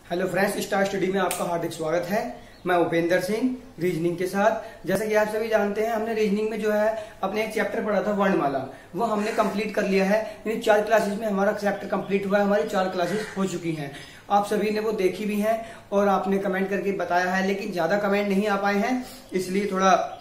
Hello friends, star study में आपका हार्दिक स्वागत है। मैं उपेंद्र सिंह रीजनिंग के साथ। जैसा कि आप सभी जानते हैं, हमने रीजनिंग में जो है अपने एक चैप्टर पढ़ा था वर्णमाला, वो हमने कंप्लीट कर लिया है। यानी 4 क्लासेस में हमारा चैप्टर कंप्लीट हुआ है। हमारी 4 क्लासेस हो चुकी हैं। आप सभी ने वो देखी भी हैं और आपने कमेंट करके बताया है, लेकिन ज्यादा कमेंट नहीं आ पाए हैं, इसलिए थोड़ा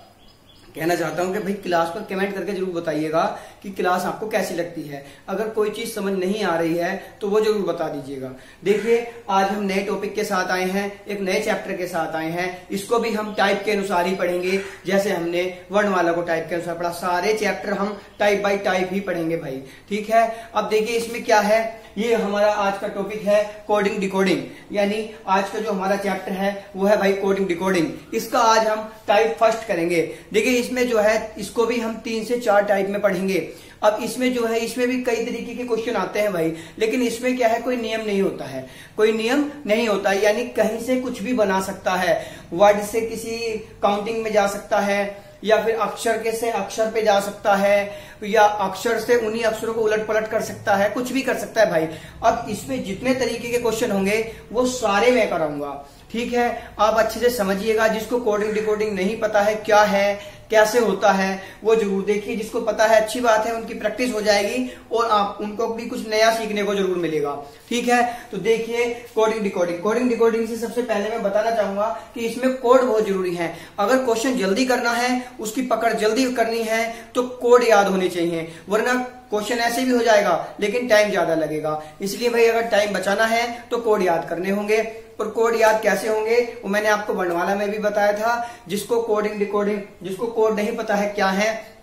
कहना चाहता हूं कि भाई क्लास पर कमेंट करके जरूर बताइएगा कि क्लास आपको कैसी लगती है। अगर कोई चीज समझ नहीं आ रही है तो वो जरूर बता दीजिएगा। देखिए, आज हम नए टॉपिक के साथ आए हैं, एक नए चैप्टर के साथ आए हैं। इसको भी हम टाइप के अनुसार ही पढ़ेंगे, जैसे हमने वर्णमाला को टाइप के अनुसार पढ़ा। सारे चैप्टर हम टाइप बाय टाइप ही पढ़ेंगे भाई, ठीक है। अब देखिए इसमें क्या है, ये हमारा आज का टॉपिक है कोडिंग डिकोडिंग। यानी आज का जो हमारा चैप्टर है वो है भाई कोडिंग डिकोडिंग। इसका आज हम टाइप फर्स्ट करेंगे। देखिए इसमें जो है इसको भी हम 3 से 4 टाइप में पढ़ेंगे। अब इसमें जो है इसमें भी कई तरीके के क्वेश्चन आते हैं भाई, लेकिन इसमें क्या है, कोई नियम नहीं होता है, कोई नियम नहीं होता है। यानी कहीं से कुछ भी बना सकता है, वर्ड से किसी काउंटिंग में जा सकता है, या फिर अक्षर के से अक्षर पे जा सकता है, या अक्षर से उन्हीं अक्षरों को उलट पलट कर सकता है, कुछ भी कर सकता है भाई। अब इसमें जितने तरीके के क्वेश्चन होंगे वो सारे मैं कराऊंगा, ठीक है। आप अच्छे से समझिएगा। जिसको कोडिंग डिकोडिंग नहीं पता है क्या है, कैसे होता है, वो जरूर देखिए। जिसको पता है अच्छी बात है, उनकी प्रैक्टिस हो जाएगी और आप उनको भी कुछ नया सीखने को जरूर मिलेगा, ठीक है। तो देखिए कोडिंग डिकोडिंग। कोडिंग डिकोडिंग से सबसे पहले मैं बताना चाहूंगा कि इसमें कोड बहुत जरूरी है। अगर क्वेश्चन जल्दी करना है, उसकी पकड़ जल्दी करनी है, तो कोड याद होने चाहिए, वरना क्वेश्चन ऐसे भी हो जाएगा लेकिन टाइम ज्यादा लगेगा। इसलिए भाई अगर टाइम बचाना है तो कोड याद करने होंगे। और कोड याद कैसे होंगे वो मैंने आपको वर्णमाला में भी बताया था। जिसको कोडिंग डिकोडिंग, जिसको कोड नहीं पता है क्या है,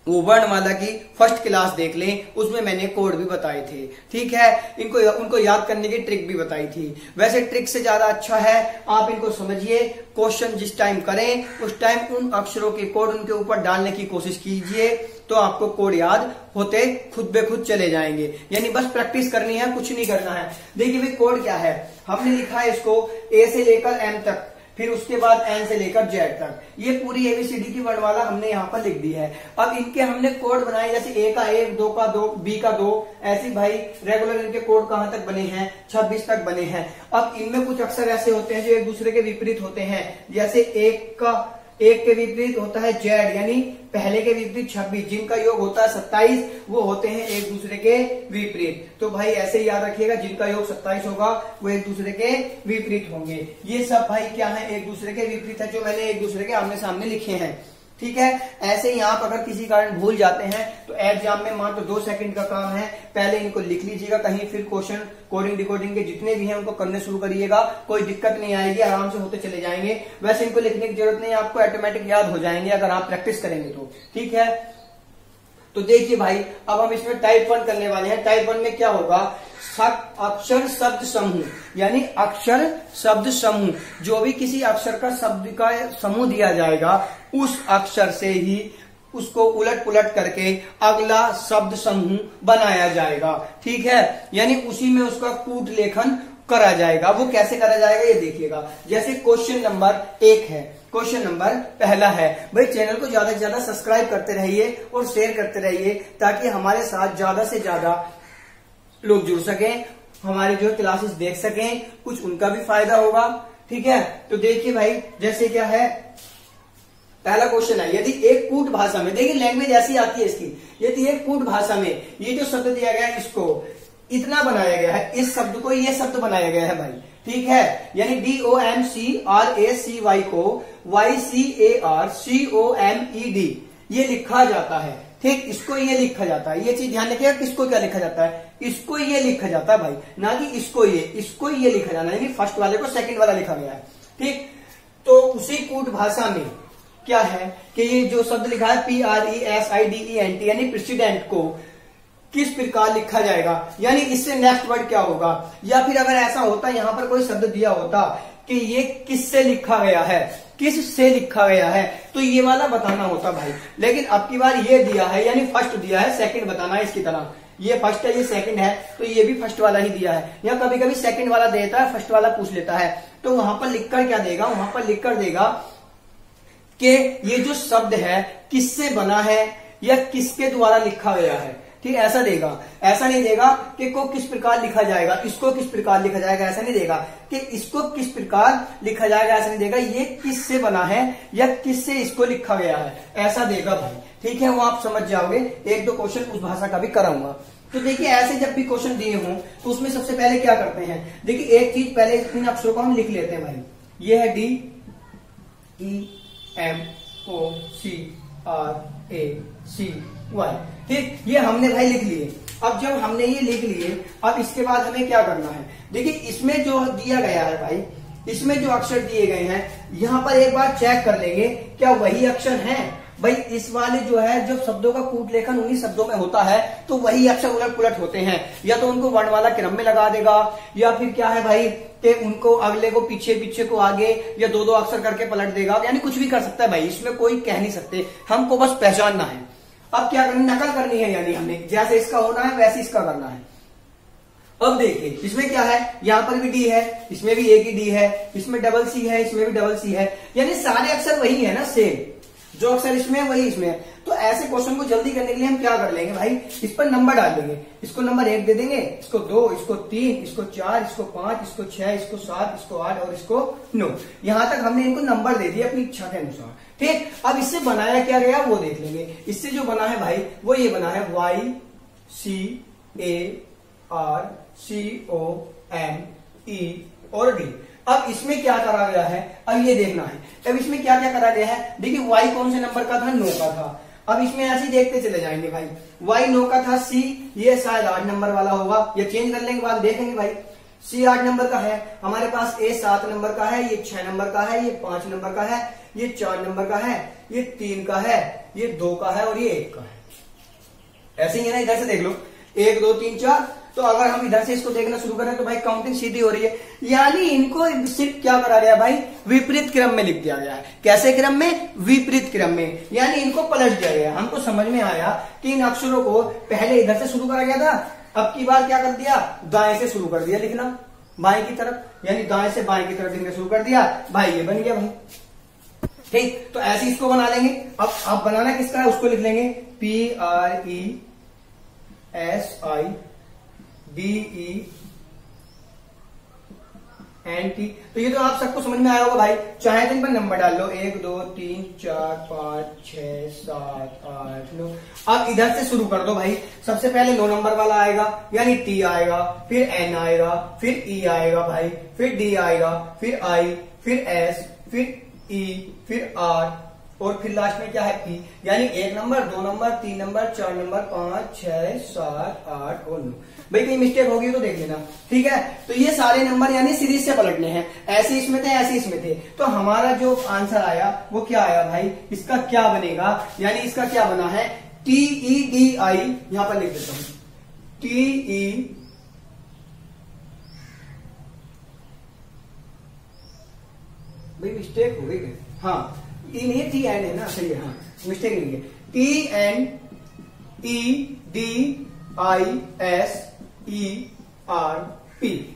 वो वर्णमाला की फर्स्ट क्लास देख लें, उसमें मैंने कोड भी बताए थे, ठीक है। उनको याद करने की ट्रिक भी बताई थी। वैसे ट्रिक से ज्यादा अच्छा है आप इनको समझिए। क्वेश्चन जिस टाइम करें उस टाइम उन अक्षरों के कोड उनके ऊपर डालने की कोशिश कीजिए, तो आपको कोड याद होते खुद बे खुद चले जाएंगे। यानी बस प्रैक्टिस करनी है, कुछ नहीं करना है। देखिए भाई कोड क्या है, हमने लिखा है इसको ए से लेकर एम तक, फिर उसके बाद एन से लेकर जेड तक। ये पूरी एबीसीडी की वर्णमाला हमने यहाँ पर लिख दी है। अब इनके हमने कोड बनाए, जैसे ए का 1, 2 का 2, बी का 2, ऐसी भाई रेगुलर इनके कोड कहां तक बने हैं, 26 तक बने हैं। अब इनमें कुछ अक्षर ऐसे होते हैं जो एक दूसरे के विपरीत होते हैं। जैसे एक के विपरीत होता है जेड, यानी पहले के विपरीत 26, जिनका योग होता है 27, वो होते हैं एक दूसरे के विपरीत। तो भाई ऐसे ही याद रखिएगा, जिनका योग 27 होगा वो एक दूसरे के विपरीत होंगे। ये सब भाई क्या है, एक दूसरे के विपरीत है, जो मैंने एक दूसरे के आमने सामने लिखे हैं, ठीक है। ऐसे ही आप अगर किसी कारण भूल जाते हैं तो एग्जाम में मात्र 2 सेकंड का काम है, पहले इनको लिख लीजिएगा कहीं, फिर क्वेश्चन कोडिंग डिकोडिंग के जितने भी हैं उनको करने शुरू करिएगा। कोई दिक्कत नहीं आएगी, आराम से होते चले जाएंगे। वैसे इनको लिखने की जरूरत नहीं, आपको ऑटोमेटिक याद हो जाएंगे अगर आप प्रैक्टिस करेंगे तो, ठीक है। तो देखिए भाई अब हम इसमें टाइप 1 करने वाले हैं। टाइप 1 में क्या होगा, अक्षर शब्द समूह, यानी अक्षर शब्द समूह, जो भी किसी अक्षर का शब्द का समूह दिया जाएगा उस अक्षर से ही उसको उलट पुलट करके अगला शब्द समूह बनाया जाएगा, ठीक है। यानी उसी में उसका कूट लेखन करा जाएगा। वो कैसे करा जाएगा ये देखिएगा। जैसे क्वेश्चन नंबर 1 है, क्वेश्चन नंबर पहला है। भाई चैनल को ज्यादा से ज्यादा सब्सक्राइब करते रहिए और शेयर करते रहिए, ताकि हमारे साथ ज्यादा से ज्यादा लोग जुड़ सकें, हमारी जो क्लासेस देख सकें, कुछ उनका भी फायदा होगा, ठीक है। तो देखिए भाई जैसे क्या है, पहला क्वेश्चन है, यदि एक कूट भाषा में, देखिए लैंग्वेज ऐसी आती है इसकी, यदि एक कूट भाषा में ये जो शब्द दिया गया है इसको इतना बनाया गया है, इस शब्द को ये शब्द बनाया गया है भाई, ठीक है। यानी DOMCRACY को YCARCOMED ये लिखा जाता है, ठीक। इसको ये लिखा जाता है, ये चीज ध्यान रखिएगा। किसको क्या लिखा जाता है, इसको ये लिखा जाता है भाई, ना कि इसको ये लिखा जाना, यानी फर्स्ट वाले को सेकंड वाला लिखा गया है, ठीक। तो उसी कूट भाषा में क्या है कि ये जो शब्द लिखा है PRESIDENT, यानी प्रेसिडेंट को किस प्रकार लिखा जाएगा, यानी इससे नेक्स्ट वर्ड क्या होगा। या फिर अगर ऐसा होता यहाँ पर कोई शब्द दिया होता कि ये किससे लिखा गया है, किस से लिखा गया है, तो ये वाला बताना होता भाई। लेकिन अब की बार ये दिया है, यानी फर्स्ट दिया है, सेकंड बताना है इसकी तरह। ये फर्स्ट है, ये सेकंड है, तो ये भी फर्स्ट वाला ही दिया है। या कभी कभी सेकंड वाला देता है, फर्स्ट वाला पूछ लेता है, तो वहां पर लिखकर क्या देगा, वहां पर लिखकर देगा कि ये जो शब्द है किससे बना है या किसके द्वारा लिखा गया है, ठीक, ऐसा देगा। ऐसा नहीं देगा कि को किस प्रकार लिखा जाएगा, इसको किस प्रकार लिखा जाएगा, ऐसा नहीं देगा कि इसको किस प्रकार लिखा जाएगा, ऐसा नहीं देगा ये किससे बना है या किससे इसको लिखा गया है, ऐसा देगा भाई। ठीक है, वो आप समझ जाओगे। एक दो क्वेश्चन उस भाषा का भी कराऊंगा। तो देखिए ऐसे जब भी क्वेश्चन दिए हों तो उसमें सबसे पहले क्या करते हैं, देखिए एक चीज पहले इन अक्षरों को हम लिख लेते हैं भाई। ये है D E M O C R A C Y, ठीक, ये हमने भाई लिख लिए। अब जब हमने ये लिख लिए, अब इसके बाद हमें क्या करना है, देखिए इसमें जो दिया गया है भाई, इसमें जो अक्षर दिए गए हैं यहां पर एक बार चेक कर लेंगे क्या वही अक्षर हैं। भाई इस वाले जो है, जो शब्दों का कूट लेखन उन्हीं शब्दों में होता है तो वही अक्षर उलट पुलट होते हैं, या तो उनको वर्णमाला क्रम में लगा देगा, या फिर क्या है भाई कि उनको अगले को पीछे, पीछे को आगे, या दो दो अक्षर करके पलट देगा, यानी कुछ भी कर सकता है भाई, इसमें कोई कह नहीं सकते, हमको बस पहचानना है। अब क्या करना, नकल करनी है, यानी हमने जैसे इसका होना है वैसे इसका करना है। अब देखिए इसमें क्या है, यहां पर भी डी है, इसमें भी एक ही डी है, इसमें डबल सी है, इसमें भी डबल सी है, यानी सारे अक्षर वही है ना, सेम जो अक्षर इसमें है वही इसमें है। तो ऐसे क्वेश्चन को जल्दी करने के लिए हम क्या कर लेंगे भाई, इस पर नंबर डाल देंगे। इसको नंबर 1 दे देंगे, इसको 2, इसको 3, इसको 4, इसको 5, इसको 6, इसको 7, इसको 8 और इसको 9। यहां तक हमने इनको नंबर दे दिए अपनी इच्छा के अनुसार। ठीक, अब इससे बनाया क्या गया वो देख लेंगे। इससे जो बना है भाई वो ये बना है Y C A R C O M E और डी। अब इसमें क्या करा गया है, अब ये देखना है, अब इसमें क्या क्या करा गया है। देखिए y कौन से नंबर का था, 9 का था। अब इसमें ऐसे ही देखते चले जाएंगे भाई, y 9 का था, c ये शायद 8 नंबर वाला होगा, या चेंज कर लेंगे बाद देखेंगे भाई। c 8 नंबर का है, हमारे पास a 7 नंबर का है, ये 6 नंबर का है, ये 5 नंबर का है, ये 4 नंबर का है, ये 3 का है, ये 2 का है और ये 1 का है। ऐसे ही है ना, इधर से देख लो 1 2 3 4। तो अगर हम इधर से इसको देखना शुरू करें तो भाई काउंटिंग सीधी हो रही है, यानी इनको सिर्फ क्या करा गया भाई, विपरीत क्रम में लिख दिया गया है। कैसे क्रम में, विपरीत क्रम में, यानी इनको पलट दिया गया। हमको समझ में आया कि इन अक्षरों को पहले इधर से शुरू करा गया था, अब की बार क्या कर दिया, दाएं से शुरू कर दिया लिखना, बाएं की तरफ, यानी दाएं से बाएं की तरफ लिखना शुरू कर दिया भाई, ये बन गया भाई। ठीक, तो ऐसे इसको बना लेंगे। अब बनाना किसका है उसको लिख लेंगे, PRESIDENT। तो ये तो आप सबको समझ में आया होगा भाई, चाहे तो इन पर नंबर डाल लो, 1 2 3 4 5 6 7 8 9। अब इधर से शुरू कर दो भाई, सबसे पहले 9 नंबर वाला आएगा यानी T आएगा, फिर N आएगा, फिर E आएगा भाई, फिर D आएगा, फिर I, फिर S, फिर E, फिर R और फिर लास्ट में क्या है P, यानी 1 नंबर 2 नंबर 3 नंबर 4 नंबर 5 6 7 8 और 9। भाई कहीं मिस्टेक होगी तो देख लेना, ठीक है। तो ये सारे नंबर यानी सीरीज से पलटने हैं, ऐसे इसमें थे ऐसे इसमें थे। तो हमारा जो आंसर आया वो क्या आया भाई, इसका क्या बनेगा, यानी इसका क्या बना है, TEDI, यहां पर लिख देता हूं TE भाई मिस्टेक हो गई, हाँ ई नहीं TN है ना, सही है, हाँ मिस्टेक नहीं है, TNEDISERP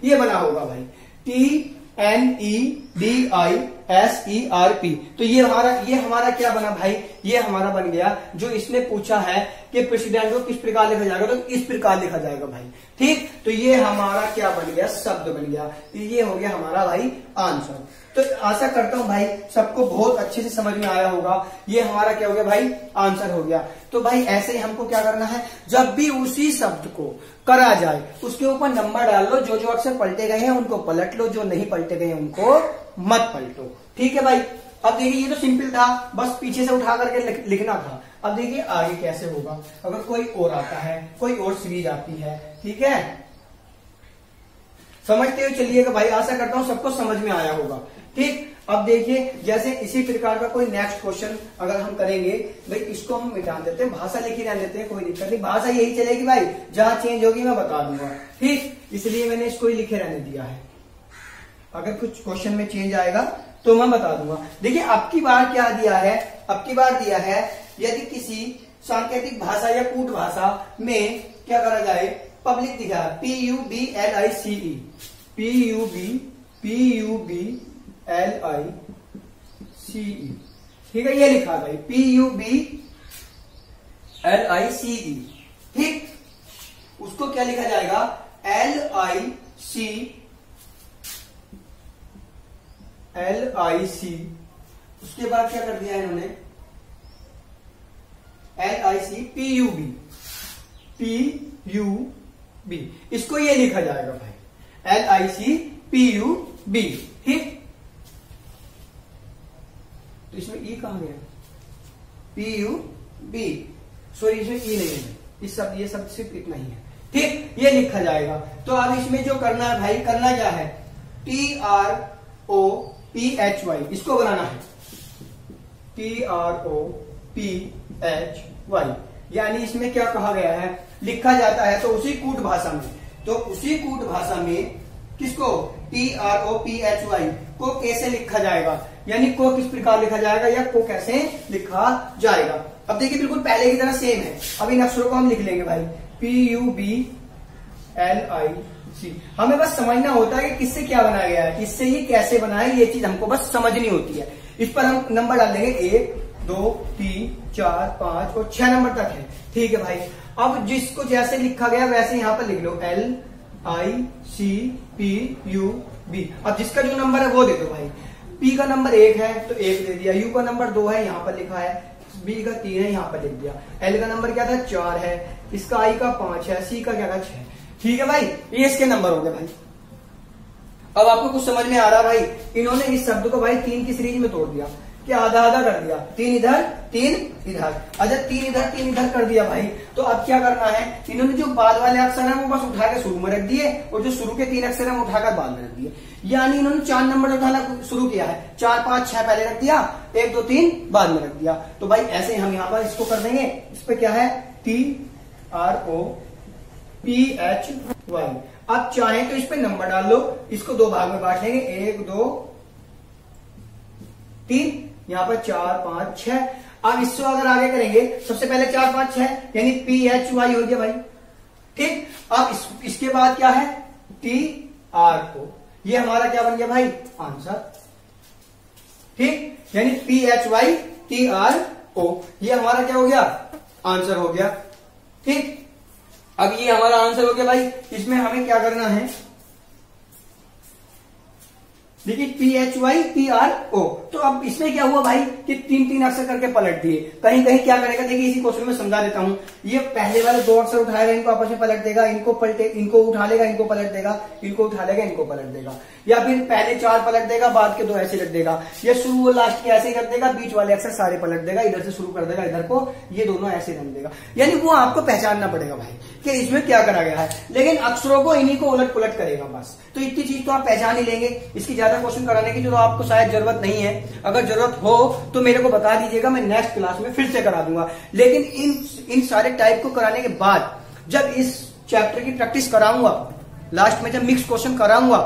ये बना होगा भाई, TNEDISERP। तो ये हमारा क्या बना भाई, ये हमारा बन गया जो इसने पूछा है कि प्रेसिडेंट को किस प्रकार लिखा जाएगा, तो इस प्रकार लिखा जाएगा भाई। ठीक, तो ये हमारा क्या बन गया, शब्द बन गया, ये हो गया हमारा भाई आंसर। तो आशा करता हूं भाई सबको बहुत अच्छे से समझ में आया होगा, ये हमारा क्या हो गया भाई, आंसर हो गया। तो भाई ऐसे ही हमको क्या करना है, जब भी उसी शब्द को करा जाए उसके ऊपर नंबर डाल लो, जो जो अक्षर पलटे गए हैं उनको पलट लो, जो नहीं पलटे गए हैं उनको मत पलटो। ठीक है भाई। अब देखिए ये तो सिंपल था, बस पीछे से उठा करके लिखना था। अब देखिए आगे कैसे होगा, अगर कोई और आता है, कोई और सीरीज आती है, ठीक है, समझते हुए चलिएगा भाई, आशा करता हूं सबको समझ में आया होगा। ठीक, अब देखिए जैसे इसी प्रकार का कोई नेक्स्ट क्वेश्चन अगर हम करेंगे, भाई इसको हम मिटा देते हैं, भाषा लिखी रहने देते हैं, कोई दिक्कत नहीं, भाषा यही चलेगी भाई, जहां चेंज होगी मैं बता दूंगा। ठीक, इसलिए मैंने इसको ही लिखे रहने दिया है, अगर कुछ क्वेश्चन में चेंज आएगा तो मैं बता दूंगा। देखिए अब की बार क्या दिया है, अब की बार दिया है यदि किसी सांकेतिक भाषा या कूट भाषा में क्या करा जाए, पब्लिक दिखा है PUBLICE, PUBLICE, ठीक है, ये लिखा भाई PUBLICE। ठीक, उसको क्या लिखा जाएगा, LIC। उसके बाद क्या कर दिया इन्होंने, PUB, इसको ये लिखा जाएगा भाई, LICPUB। ठीक, तो इसमें ई कहां गया, PUB, सॉरी इसमें ई नहीं है, ये सब सिर्फ इतना ही है। ठीक, ये लिखा जाएगा। तो अब इसमें जो करना है भाई, करना क्या है, TROPHY, इसको बनाना है TROPHY, यानी इसमें क्या कहा गया है, लिखा जाता है तो उसी कूट भाषा में, किसको, TROPHY को कैसे लिखा जाएगा, यानी को किस प्रकार लिखा जाएगा या को कैसे लिखा जाएगा। अब देखिए बिल्कुल पहले की तरह सेम है। अब इन अक्षरों को हम लिख लेंगे भाई, PUBLIC। हमें बस समझना होता है कि किससे क्या बनाया गया है, किससे ये कैसे बनाया, ये चीज हमको बस समझनी होती है। इस पर हम नंबर डाल देंगे 1 2 3 4 5 और 6 नंबर तक है। ठीक है भाई, अब जिसको जैसे लिखा गया वैसे यहां पर लिख लो, LICPUB। अब जिसका जो नंबर है वो दे दो भाई। P का नंबर 1 है तो 1 दे दिया, U का नंबर 2 है यहां पर लिखा है, B का 3 है यहां पर लिख दिया, L का नंबर क्या था 4 है, इसका I का 5 है, C का क्या था 6। ठीक है भाई, ये इसके नंबर हो गए भाई। अब आपको कुछ समझ में आ रहा भाई, इन्होंने इस शब्द को भाई 3 की सीरीज में तोड़ दिया, क्या आधा आधा कर दिया, 3 इधर 3 इधर। अच्छा 3 इधर 3 इधर कर दिया भाई, तो अब क्या करना है, इन्होंने जो बाद वाले अक्षर है वो बस उठा के शुरू में रख दिए, और जो शुरू के 3 अक्षर है वो उठाकर बाद में रख दिए। यानी इन्होंने 4 नंबर उठाना शुरू किया है, 4 5 6 पहले रख दिया, 1 2 3 बाद में रख दिया। तो भाई ऐसे ही हम यहाँ पर इसको कर देंगे। इस पे क्या है, TROPHY। अब चाहे तो इस पे नंबर डाल लो, इसको 2 भाग में बांट लेंगे, 1 2 3, यहाँ पर 4 5 6। अब इससे अगर आगे करेंगे, सबसे पहले 4 5 6 यानी PHY हो गया भाई। ठीक, अब इसके बाद क्या है, TRO, ये हमारा क्या बन गया भाई, आंसर। ठीक, यानी PHY TRO, ये हमारा क्या हो गया, आंसर हो गया। ठीक, अब ये हमारा आंसर हो गया भाई। इसमें हमें क्या करना है, देखिए PHY TRO। तो अब इसमें क्या हुआ भाई कि 3 अक्षर करके पलट दिए। कहीं कहीं क्या करेगा, देखिए इसी क्वेश्चन में समझा देता हूं। ये पहले वाले 2 अक्षर उठाएगा, इनको आपस में पलट देगा, इनको उठा लेगा, इनको पलट देगा, इनको उठा लेगा, इनको पलट देगा, या फिर पहले 4 पलट देगा, बाद के 2 ऐसे रख देगा, या शुरू वो लास्ट के ऐसे ही कर देगा, बीच वाले अक्षर सारे पलट देगा, इधर से शुरू कर देगा इधर को, ये दोनों ऐसे रख देगा। यानी वो आपको पहचानना पड़ेगा भाई कि इसमें क्या करा गया है, लेकिन अक्षरों को इन्हीं को उलट पुलट करेगा बस। तो इतनी चीज तो आप पहचान ही लेंगे, इसकी ज्यादा क्वेश्चन कराने की जो तो आपको शायद जरूरत नहीं है। अगर जरूरत हो तो मेरे को बता दीजिएगा, मैं नेक्स्ट क्लास में फिर से करा दूंगा। लेकिन इन सारे टाइप को कराने के बाद जब इस चैप्टर की प्रैक्टिस कराऊंगा, लास्ट में जब मिक्स क्वेश्चन कराऊंगा,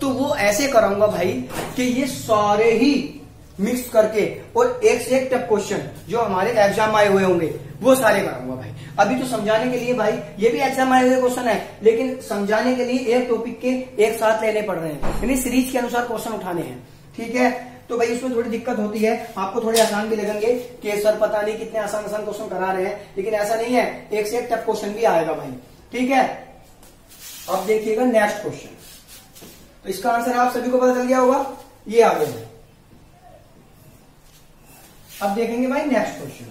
तो वो ऐसे कराऊंगा भाई कि ये सारे ही मिक्स करके और एक से एक टफ क्वेश्चन जो हमारे एग्जाम आए हुए होंगे वो सारे कराऊंगा भाई। अभी तो समझाने के लिए भाई, ये भी एग्जाम आए हुए क्वेश्चन है, लेकिन समझाने के लिए एक टॉपिक के एक साथ लेने पड़ रहे हैं, यानी सीरीज के अनुसार क्वेश्चन उठाने हैं। ठीक है, तो भाई इसमें थोड़ी दिक्कत होती है, आपको थोड़े आसान भी लगेंगे कि सर पता नहीं कितने आसान आसान क्वेश्चन करा रहे हैं, लेकिन ऐसा नहीं है, एक से एक टफ क्वेश्चन भी आएगा भाई। ठीक है, अब देखिएगा नेक्स्ट क्वेश्चन। तो इसका आंसर आप सभी को पता चल गया होगा, ये आ गया। अब देखेंगे भाई नेक्स्ट क्वेश्चन।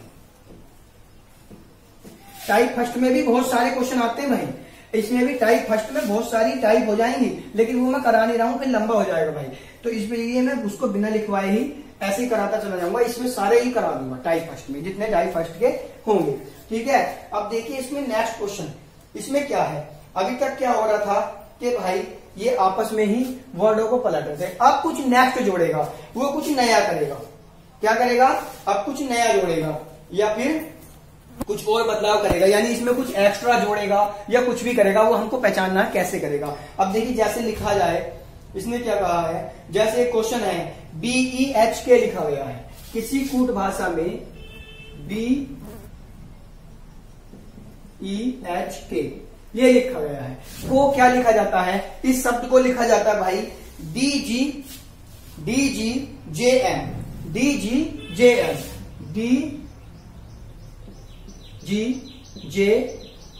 टाइप फर्स्ट में भी बहुत सारे क्वेश्चन आते हैं भाई, इसमें भी टाइप फर्स्ट में बहुत सारी टाइप हो जाएंगी, लेकिन वो मैं करा नहीं रहा हूं, फिर लंबा हो जाएगा भाई। तो इसमें ये मैं उसको बिना लिखवाए ही ऐसे ही कराता चला जाऊंगा, इसमें सारे ही करा दूंगा टाइप फर्स्ट में, जितने टाइप फर्स्ट के होंगे। ठीक है, अब देखिए इसमें नेक्स्ट क्वेश्चन, इसमें क्या है, अभी तक क्या हो रहा था कि भाई ये आपस में ही वर्डों को पलट रहे थे, अब कुछ नेक्स्ट जोड़ेगा, वो कुछ नया करेगा। क्या करेगा, अब कुछ नया जोड़ेगा या फिर कुछ और बदलाव करेगा, यानी इसमें कुछ एक्स्ट्रा जोड़ेगा या कुछ भी करेगा, वो हमको पहचानना है कैसे करेगा। अब देखिए जैसे लिखा जाए, इसने क्या कहा है, जैसे एक क्वेश्चन है BEHK लिखा गया है, किसी कूट भाषा में BEHK ये लिखा गया है, को क्या लिखा जाता है, इस शब्द को लिखा जाता है भाई DGJM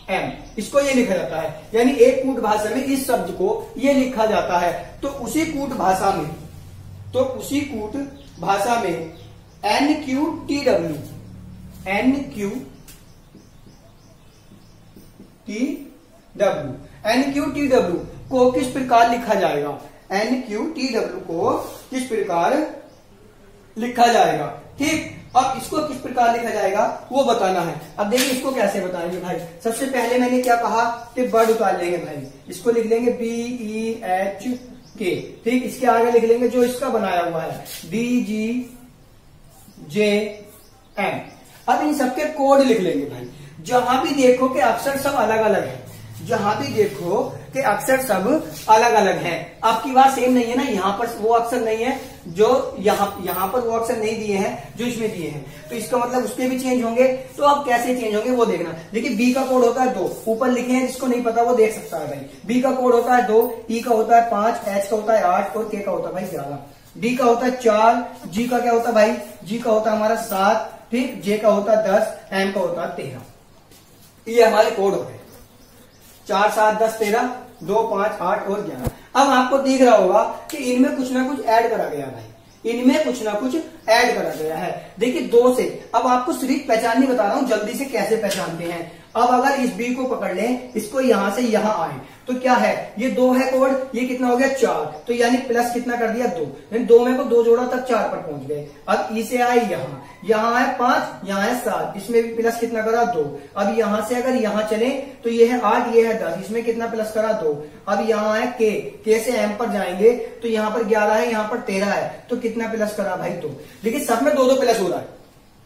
एम, इसको ये लिखा जाता है। यानी एक कूट भाषा में इस शब्द को ये लिखा जाता है। तो उसी कूट भाषा में NQTW को किस प्रकार लिखा जाएगा, NQTW को किस प्रकार लिखा जाएगा। ठीक, अब इसको किस प्रकार लिखा जाएगा वो बताना है। अब देखिए इसको कैसे बताएंगे भाई। सबसे पहले मैंने क्या कहा कि वर्ड उतार लेंगे भाई, इसको लिख लेंगे BEHK। ठीक, इसके आगे लिख लेंगे जो इसका बनाया हुआ है DGJM। अब इन सबके कोड लिख लेंगे भाई। जहां भी देखो कि अक्षर सब अलग अलग है, जहां भी देखो कि अक्षर सब अलग अलग हैं। आपकी बात सेम नहीं है ना, यहाँ पर वो अक्षर नहीं है जो यहाँ पर वो अक्षर नहीं दिए हैं जो इसमें दिए हैं, तो इसका मतलब उसके भी चेंज होंगे। तो अब कैसे चेंज होंगे वो देखना। देखिए बी का कोड होता है 2, ऊपर लिखे हैं, जिसको नहीं पता वो देख सकता है भाई। बी का कोड होता है 2, ई का होता है 5, एच का होता है 8 और के का होता है भाई 11। डी का होता है 4, जी का क्या होता है भाई, जी का होता है हमारा 7, ठीक, जे का होता है 10, एम का होता है 13। ये हमारे कोड हो गए 4, 7, 10, 13, 2, 5, 8 और 11। अब आपको दिख रहा होगा कि इनमें कुछ ना कुछ ऐड करा गया भाई, इनमें कुछ ना कुछ ऐड करा गया है। देखिए 2 से, अब आपको सिर्फ पहचाननी बता रहा हूं जल्दी से कैसे पहचानते हैं। अब अगर इस बी को पकड़ लें, इसको यहां से यहां आए तो क्या है, ये 2 है कोड, ये कितना हो गया 4, तो यानी प्लस कितना कर दिया 2, यानी 2 में को 2 जोड़ा तक 4 पर पहुंच गए। अब ई से आए यहां आए 5, यहां है 7, इसमें भी प्लस कितना करा 2। अब यहां से अगर यहां चले तो ये है 8, ये है 10, इसमें कितना प्लस करा 2। अब यहां है के से एम पर जाएंगे तो यहां पर 11 है, यहां पर 13 है, तो कितना प्लस करा भाई 2। देखिए सब में 2-2 प्लस हो रहा है,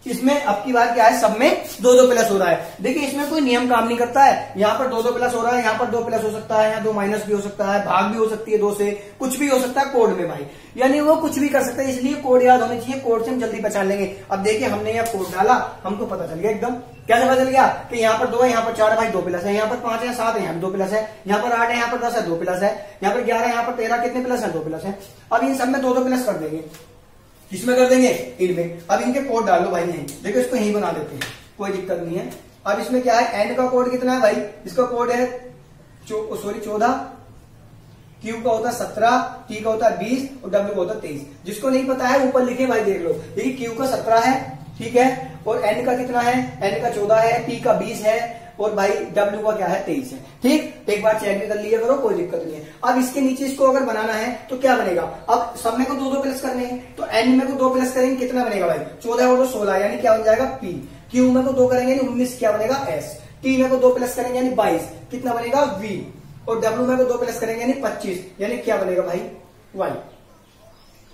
इसमें अब की बार क्या है, सब में 2-2 प्लस हो रहा है। देखिए इसमें कोई नियम काम नहीं करता है, यहाँ पर 2-2 प्लस हो रहा है, यहाँ पर 2 प्लस हो सकता है, यहाँ 2 माइनस भी हो सकता है, भाग भी हो सकती है 2 से, कुछ भी हो सकता है कोड में भाई, यानी वो कुछ भी कर सकता है। इसलिए कोड याद होने चाहिए, कोड से हम जल्दी पहचान लेंगे। अब देखिए हमने यहाँ कोड डाला, हमको पता चल गया एकदम। कैसे पता चल गया कि यहाँ पर 2 है, यहाँ पर 4 है भाई 2 प्लस है, यहाँ पर 5 है, 7 है, यहाँ 2 प्लस है, यहाँ पर 8 है, यहाँ पर 10 है 2 प्लस है, यहाँ पर 11 है, यहाँ पर 13, कितने प्लस है 2 प्लस है। अब इन सब में 2-2 प्लस कर देंगे, किसमें कर देंगे, इनमें। अब इनके कोड डाल लो भाई, यहीं देखो इसको यहीं बना देते हैं, कोई दिक्कत नहीं है। अब इसमें क्या है, एन का कोड कितना है भाई, इसका कोड है 14, क्यू का होता है 17, टी का होता है 20 और डब्ल्यू का होता है 23। जिसको नहीं पता है ऊपर लिखे भाई देख लो। देखिए क्यू का 17 है, ठीक है, और एन का कितना है, एन का 14 है, टी का 20 है और भाई डब्ल्यू का क्या है 23 है। ठीक, एक बार चेक भी कर लिया करो, कोई दिक्कत नहीं है। अब इसके नीचे इसको अगर बनाना है तो क्या बनेगा, अब सब में को 2-2 प्लस करने हैं तो एन में को 2 प्लस करेंगे, कितना बनेगा भाई 14 और 2 16, यानी क्या बन जाएगा पी। क्यू में को 2 करेंगे 19, क्या बनेगा एस। टी में को 2 प्लस करेंगे यानी 22, कितना बनेगा वी। और डब्ल्यू में को 2 प्लस करेंगे यानी 25, यानी क्या बनेगा भाई वाई।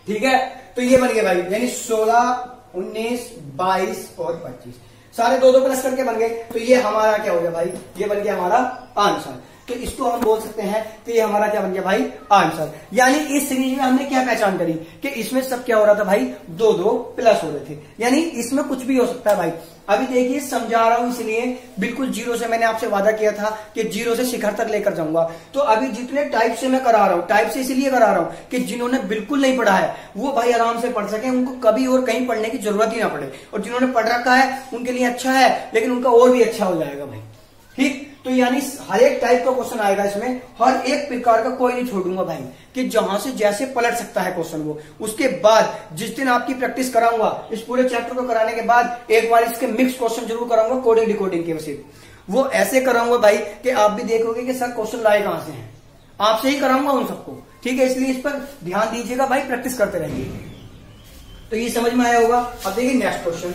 ठीक है, तो ये बन गया भाई, यानी 16, 19, 22 और 25 सारे 2-2 प्लस करके बन गए। तो ये हमारा क्या हो गया भाई, ये बन गया हमारा आंसर। तो इसको हम बोल सकते हैं कि ये हमारा क्या बन गया भाई आंसर। यानी इस सीरीज में हमने क्या पहचान करी कि इसमें सब क्या हो रहा था भाई 2-2 प्लस हो रहे थे, यानी इसमें कुछ भी हो सकता है भाई। अभी देखिए समझा रहा हूं, इसलिए बिल्कुल 0 से मैंने आपसे वादा किया था कि 0 से शिखर तक लेकर जाऊंगा। तो अभी जितने टाइप से मैं करा रहा हूं, टाइप से इसलिए करा रहा हूं कि जिन्होंने बिल्कुल नहीं पढ़ा है वो भाई आराम से पढ़ सके, उनको कभी और कहीं पढ़ने की जरूरत ही ना पड़े। और जिन्होंने पढ़ रखा है उनके लिए अच्छा है, लेकिन उनका और भी अच्छा हो जाएगा भाई। ठीक, तो यानी हर एक टाइप का क्वेश्चन आएगा इसमें, हर एक प्रकार का कोई नहीं छोड़ूंगा भाई, कि जहां से जैसे पलट सकता है क्वेश्चन वो। उसके बाद जिस दिन आपकी प्रैक्टिस कराऊंगा, इस पूरे चैप्टर को कराने के बाद एक बार इसके मिक्स क्वेश्चन जरूर कराऊंगा कोडिंग डिकोडिंग के वैसे। वो ऐसे कराऊंगा भाई कि आप भी देखोगे कि सर क्वेश्चन लाए कहां से हैं, आपसे ही कराऊंगा उन सबको। ठीक है, इसलिए इस पर ध्यान दीजिएगा भाई, प्रैक्टिस करते रहिए। तो ये समझ में आया होगा। अब देखिए नेक्स्ट क्वेश्चन,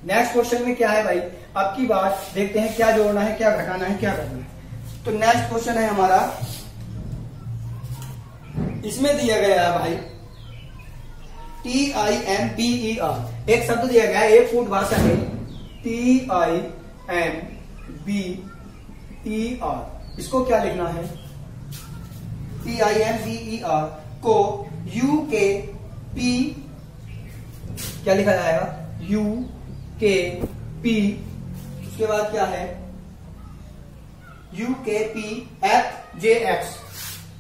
नेक्स्ट क्वेश्चन में क्या है भाई, आपकी बात देखते हैं क्या जोड़ना है, क्या घटाना है, क्या करना है। तो नेक्स्ट क्वेश्चन है हमारा, इसमें दिया गया है भाई TIMBER, एक शब्द दिया गया है, एक फुट भाषा में TIMBER, इसको क्या लिखना है, TIMBER को UKP क्या लिखा जाएगा, UKP, उसके बाद क्या है UKP FJX,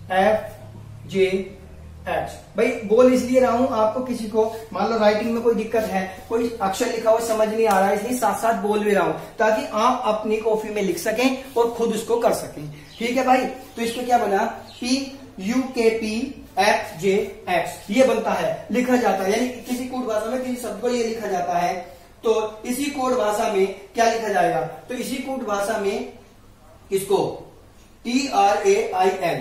FJX एच। भाई बोल इसलिए रहा हूं, आपको किसी को मान लो राइटिंग में कोई दिक्कत है, कोई अक्षर लिखा हुआ समझ नहीं आ रहा है, इसलिए साथ साथ बोल भी रहा हूं ताकि आप अपनी कॉपी में लिख सकें और खुद उसको कर सकें। ठीक है भाई, तो इसमें क्या बना, PUKPFJX ये बनता है, लिखा जाता है, यानी किसी कोड भाषा में किसी शब्द को ये लिखा जाता है, तो इसी कोड भाषा में क्या लिखा जाएगा, तो इसी कोड भाषा में इसको TRAIL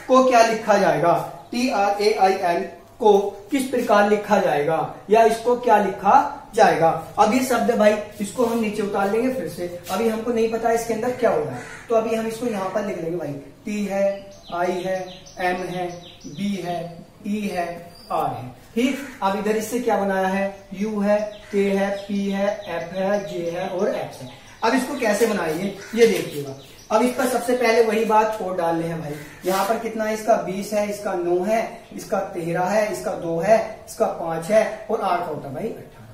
को क्या लिखा जाएगा, TRAIL को किस प्रकार लिखा जाएगा, या इसको क्या लिखा जाएगा। अब ये शब्द है भाई, इसको हम नीचे उतार लेंगे फिर से, अभी हमको नहीं पता इसके अंदर क्या हो रहा है, तो अभी हम इसको यहां पर लिख लेंगे भाई, T है, I है, M है, B है, E है, R है। ठीक, अब इधर इससे क्या बनाया है, U है, K है, P है, F है, J है और X है। अब इसको कैसे बनाएंगे ये देखिएगा। अब इस पर सबसे पहले वही बात कोड डालने हैं भाई, यहाँ पर कितना है, इसका 20 है, इसका 9 है, इसका 13 है, इसका 2 है, इसका 5 है और R का होता है भाई 18।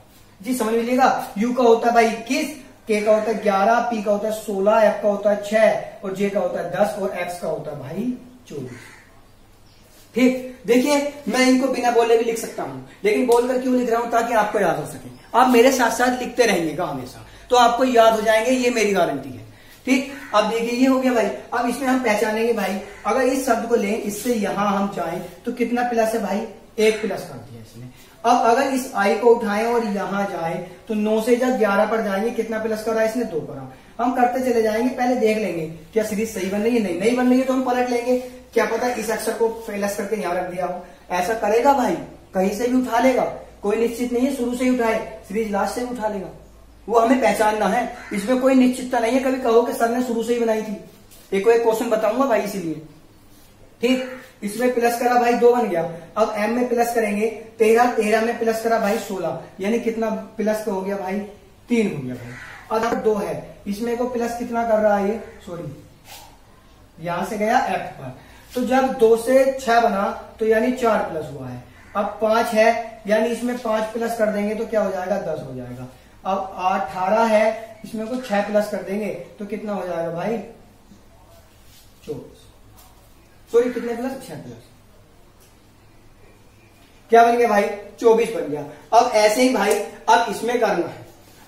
जी समझ लीजिएगा, U का होता है भाई 21, K का होता है 11, P का होता है 16, F का होता है 6 और J का होता है 10 और X का होता है भाई 24। ठीक, देखिए मैं इनको बिना बोले भी लिख सकता हूं, लेकिन बोलकर क्यों लिख रहा हूं, ताकि आपको याद हो सके। आप मेरे साथ साथ लिखते रहेंगे हमेशा, तो आपको याद हो जाएंगे, ये मेरी गारंटी है। ठीक, अब देखिए ये हो गया भाई। अब इसमें हम पहचानेंगे भाई, अगर इस शब्द को लें, इससे यहां हम जाएं तो कितना प्लस है भाई, 1 प्लस कर दिया इसने। अब अगर इस I को उठाएं और यहां जाएं तो 9 से जब 11 पर जाएंगे, कितना प्लस करा इसने, 2 करा। हम करते चले जाएंगे, पहले देख लेंगे क्या सीरीज सही बन रही है, नहीं बन रही है तो हम पलट लेंगे, क्या पता इस अक्षर को प्लस करके यहां रख दिया हो। ऐसा करेगा भाई, कहीं से भी उठा लेगा, कोई निश्चित नहीं है शुरू से ही उठाए, सीरीज लास्ट से भी उठा लेगा, वो हमें पहचानना है, इसमें कोई निश्चितता नहीं है। कभी कहो कि सर ने शुरू से ही बनाई थी, एक क्वेश्चन बताऊंगा भाई इसीलिए। ठीक, इसमें प्लस करा भाई 2 बन गया। अब M में प्लस करेंगे 13 में प्लस करा भाई 16, यानी कितना प्लस हो गया भाई, 3 हो गया भाई। अब 2 है, इसमें को प्लस कितना कर रहा है ये, सॉरी यहां से गया F पर, तो जब 2 से 6 बना तो यानी 4 प्लस हुआ है। अब 5 है, यानी इसमें 5 प्लस कर देंगे तो क्या हो जाएगा, 10 हो जाएगा। अब 18 है, इसमें को 6 प्लस कर देंगे तो कितना हो जाएगा भाई, 24, सॉरी कितने प्लस, 6 प्लस, क्या बन गया भाई, 24 बन गया। अब ऐसे ही भाई, अब इसमें करना है,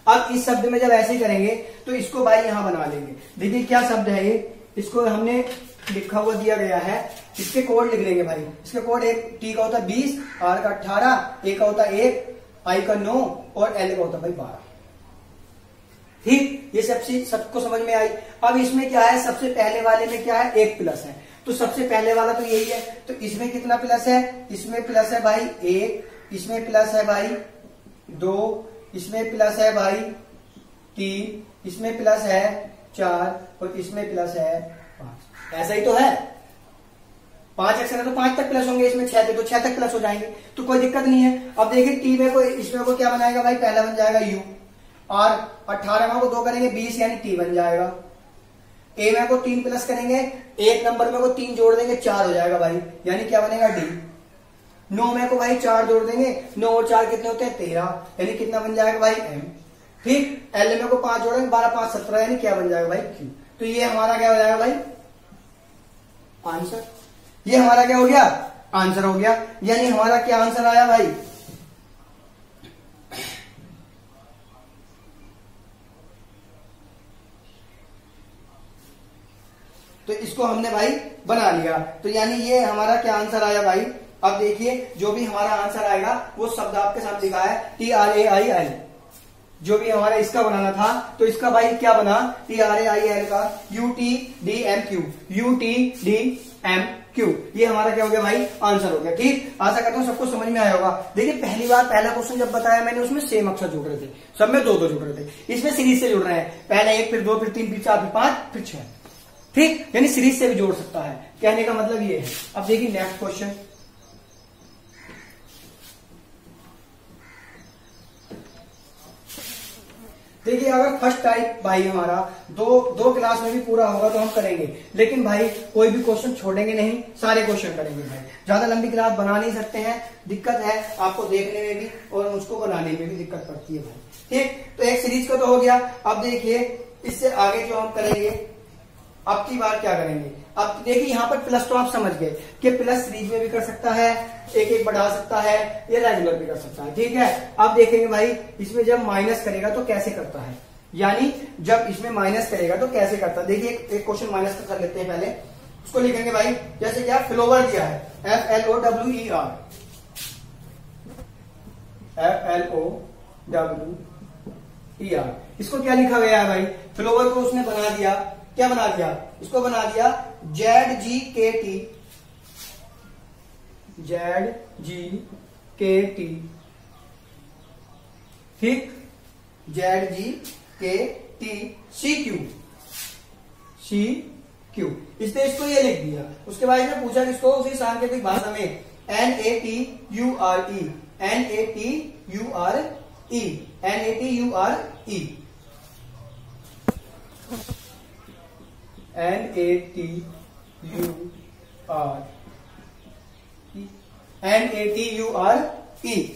अब इस शब्द में जब ऐसे ही करेंगे तो इसको भाई यहां बना लेंगे। देखिए क्या शब्द है ये, इसको हमने लिखा हुआ दिया गया है, इसके कोड लिख लेंगे भाई। इसके कोड, एक T का होता है 20, R का 18, A का होता है 1, I का 9 और L का होता है भाई 12। ठीक, ये सबको समझ में आई। अब इसमें क्या है, सबसे पहले वाले में क्या है, 1 प्लस है, तो सबसे पहले वाला तो यही है, तो इसमें कितना प्लस है, इसमें प्लस है भाई 1, इसमें प्लस है भाई 2, इसमें प्लस है भाई 3, इसमें प्लस है 4 और इसमें प्लस है 5। ऐसा ही तो है, 5 अक्षर है तो 5 तक प्लस होंगे, इसमें 6 थे तो 6 तक प्लस हो जाएंगे, तो कोई दिक्कत नहीं है। अब देखिए T में को, इसमें को क्या बनाएगा भाई, पहला बन जाएगा U, और 18 को 2 करेंगे 20 यानी T बन जाएगा। A में को 3 प्लस करेंगे, 1 नंबर में को 3 जोड़ देंगे 4 हो जाएगा भाई, यानी क्या बनेगा D। 9 में को भाई 4 जोड़ देंगे, 9 और 4 कितने होते हैं, 13, यानी कितना बन जाएगा भाई M। ठीक, L में को 5 जोड़ेंगे, 12 5 17, यानी क्या बन जाएगा भाई Q। तो ये हमारा क्या हो जाएगा भाई, आंसर। ये हमारा क्या हो गया, आंसर हो गया, यानी हमारा क्या आंसर आया भाई, तो इसको हमने भाई बना लिया, तो यानी ये हमारा क्या आंसर आया भाई। अब देखिए जो भी हमारा आंसर आएगा वो शब्द आपके साथ लिखा है TRAIL, जो भी हमारा इसका बनाना था, तो इसका भाई क्या बना, TRAIL का UTDMQ, ये हमारा क्या हो गया भाई, आंसर हो गया। ठीक, आशा करता हूँ सबको समझ में आया होगा। देखिए पहली बार पहला क्वेश्चन जब बताया मैंने, उसमें सेम अक्षर जुड़ रहे थे, सब में 2-2 जुड़ रहे थे, इसमें सीरीज से जुड़ रहे हैं, पहले 1 फिर 2 फिर 3 फिर 4 फिर 5 फिर 6। ठीक, यानी सीरीज से भी जोड़ सकता है, कहने का मतलब ये है। अब देखिए नेक्स्ट क्वेश्चन, देखिए अगर फर्स्ट टाइप भाई हमारा दो क्लास में भी पूरा होगा तो हम करेंगे, लेकिन भाई कोई भी क्वेश्चन छोड़ेंगे नहीं, सारे क्वेश्चन करेंगे भाई। ज्यादा लंबी क्लास बना नहीं सकते हैं, दिक्कत है आपको देखने में भी और मुझको बनाने में भी दिक्कत पड़ती है भाई। ठीक, तो एक सीरीज का तो हो गया। अब देखिए इससे आगे जो हम करेंगे, अब की बार क्या करेंगे। अब देखिए यहाँ पर प्लस तो आप समझ गए कि प्लस सीरीज में भी कर सकता है, एक एक बढ़ा सकता है, ये रेगुलर भी कर सकता है। ठीक है, अब देखेंगे भाई इसमें जब माइनस करेगा तो कैसे करता है, यानी जब इसमें माइनस करेगा तो कैसे करता है। देखिए एक क्वेश्चन माइनस का कर लेते हैं, पहले उसको लिखेंगे भाई। जैसे क्या फ्लोवर दिया है, FLOWER, FLOWER, इसको क्या लिखा गया है भाई, फ्लोवर को उसने बना दिया, क्या बना दिया, इसको बना दिया ZGKT, ठीक, ZGKT CQ, इसने इसको ये लिख दिया। उसके बाद इसने पूछा किसको, उसी सांकेतिक भाषा में NATURE, NATURE,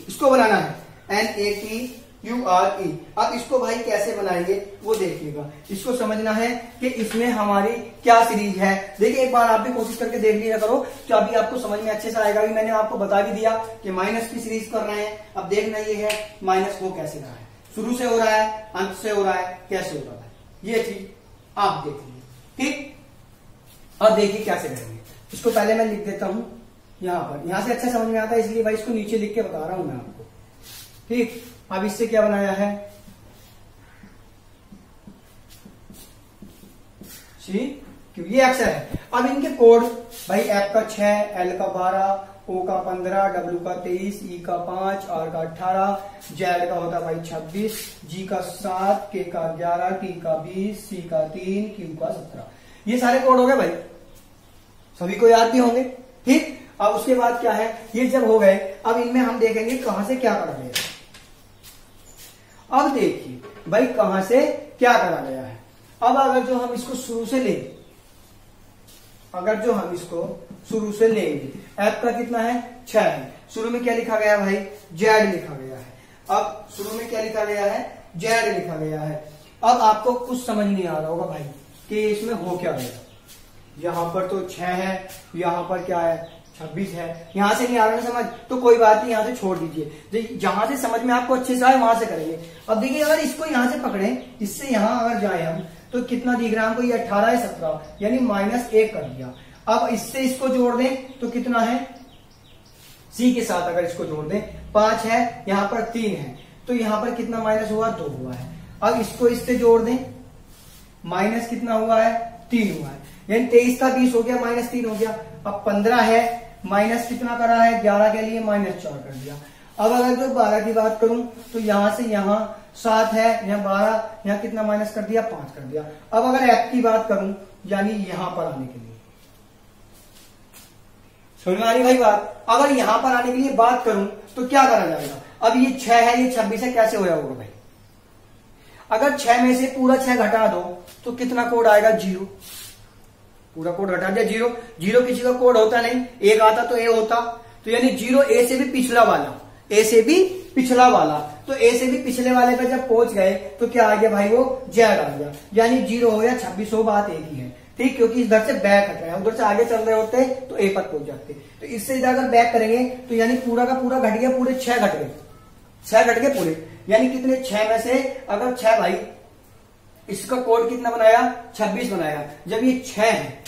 इसको बनाना है NATURE। अब इसको भाई कैसे बनाएंगे वो देखिएगा, इसको समझना है कि इसमें हमारी क्या सीरीज है। देखिए एक बार आप भी कोशिश करके देख लिया करो, तो अभी आपको समझ में अच्छे से आएगा। भी मैंने आपको बता भी दिया कि माइनस की सीरीज कर रहे हैं। अब देखना ये है माइनस वो कैसे रहा है, शुरू से हो रहा है, अंत से हो रहा है, कैसे हो रहा है, ये चीज आप देख लीजिए। ठीक, अब देखिए कैसे करेंगे। इसको पहले मैं लिख देता हूं यहां पर, यहां से अच्छा समझ में आता है इसलिए भाई इसको नीचे लिख के बता रहा हूं मैं आपको। ठीक, अब इससे क्या बनाया है, CQ, ये अक्षर है। अब इनके कोड भाई F का 6, L का 12, O का 15, W का 23, E का 5, R का 18, Z का होता भाई 26, G का 7, K का 11, T का 20, C का 3, Q का 17। ये सारे कोड हो गए भाई, सभी को याद भी होंगे। ठीक, अब उसके बाद क्या है, ये जब हो गए अब इनमें हम देखेंगे कहां से क्या करा गया। अब देखिए भाई कहां से क्या करा गया है। अब अगर जो हम इसको शुरू से लेंगे, F का कितना है, 6 है। शुरू में क्या लिखा गया भाई, Z लिखा गया है। अब शुरू में क्या लिखा गया है, Z लिखा गया है। अब आपको कुछ समझ नहीं आ रहा होगा भाई कि इसमें हो क्या गया। यहां पर तो 6 है, यहां पर क्या है 26 है, यहां से नहीं आ रहा ना समझ, तो कोई बात नहीं, यहां से छोड़ दीजिए। जहां से समझ में आपको अच्छे से आए वहां से करेंगे। अब देखिए अगर इसको यहां से पकड़े, इससे यहां अगर जाए हम तो कितना दिख रहा है हमको, ये 18 है 17, यानी -1 कर दिया। अब इससे इसको जोड़ दें तो कितना है, C के साथ अगर इसको जोड़ दें 5 है, यहां पर 3 है, तो यहां पर कितना माइनस हुआ, 2 हुआ है। अब इसको इससे जोड़ दें, माइनस कितना हुआ है, 3 हुआ है, यानी 23 का 20 हो गया, -3 हो गया। अब 15 है, माइनस कितना करा है, 11 के लिए -4 कर दिया। अब अगर जो 12 की बात करूं तो यहां से यहां 7 है, यहां 12, यहां कितना माइनस कर दिया, 5 कर दिया। अब अगर F की बात करूं यानी यहां पर आने के लिए, समझ में आ रही भाई बात। अगर यहां पर आने के लिए बात करूं तो क्या करा जाएगा। अब ये 6 है, ये 26 है, कैसे होया होगा भाई। अगर 6 में से पूरा 6 घटा दो तो कितना कोड आएगा, 0। पूरा कोड घटा दिया, 0। 0 किसी का कोड होता नहीं, 1 आता तो A होता, तो यानी 0 A से भी पिछला वाला, A से भी पिछला वाला, तो A से भी पिछले वाले पे जब पहुंच गए तो क्या आ गया भाई, वो Z आ गया। यानी 0 हो या 26 हो, बात एक ही है। ठीक, क्योंकि इधर से बैक हट रहे हैं, उधर से आगे चल रहे होते तो A पर पहुंच जाते। तो इससे इधर अगर बैक करेंगे तो यानी पूरा का पूरा घट गया, पूरे 6 घट गए, 6 घट गए पूरे, यानी कितने 6 में से अगर 6 भाई, इसका कोड कितना बनाया, 26 बनाया, जब ये 6 है।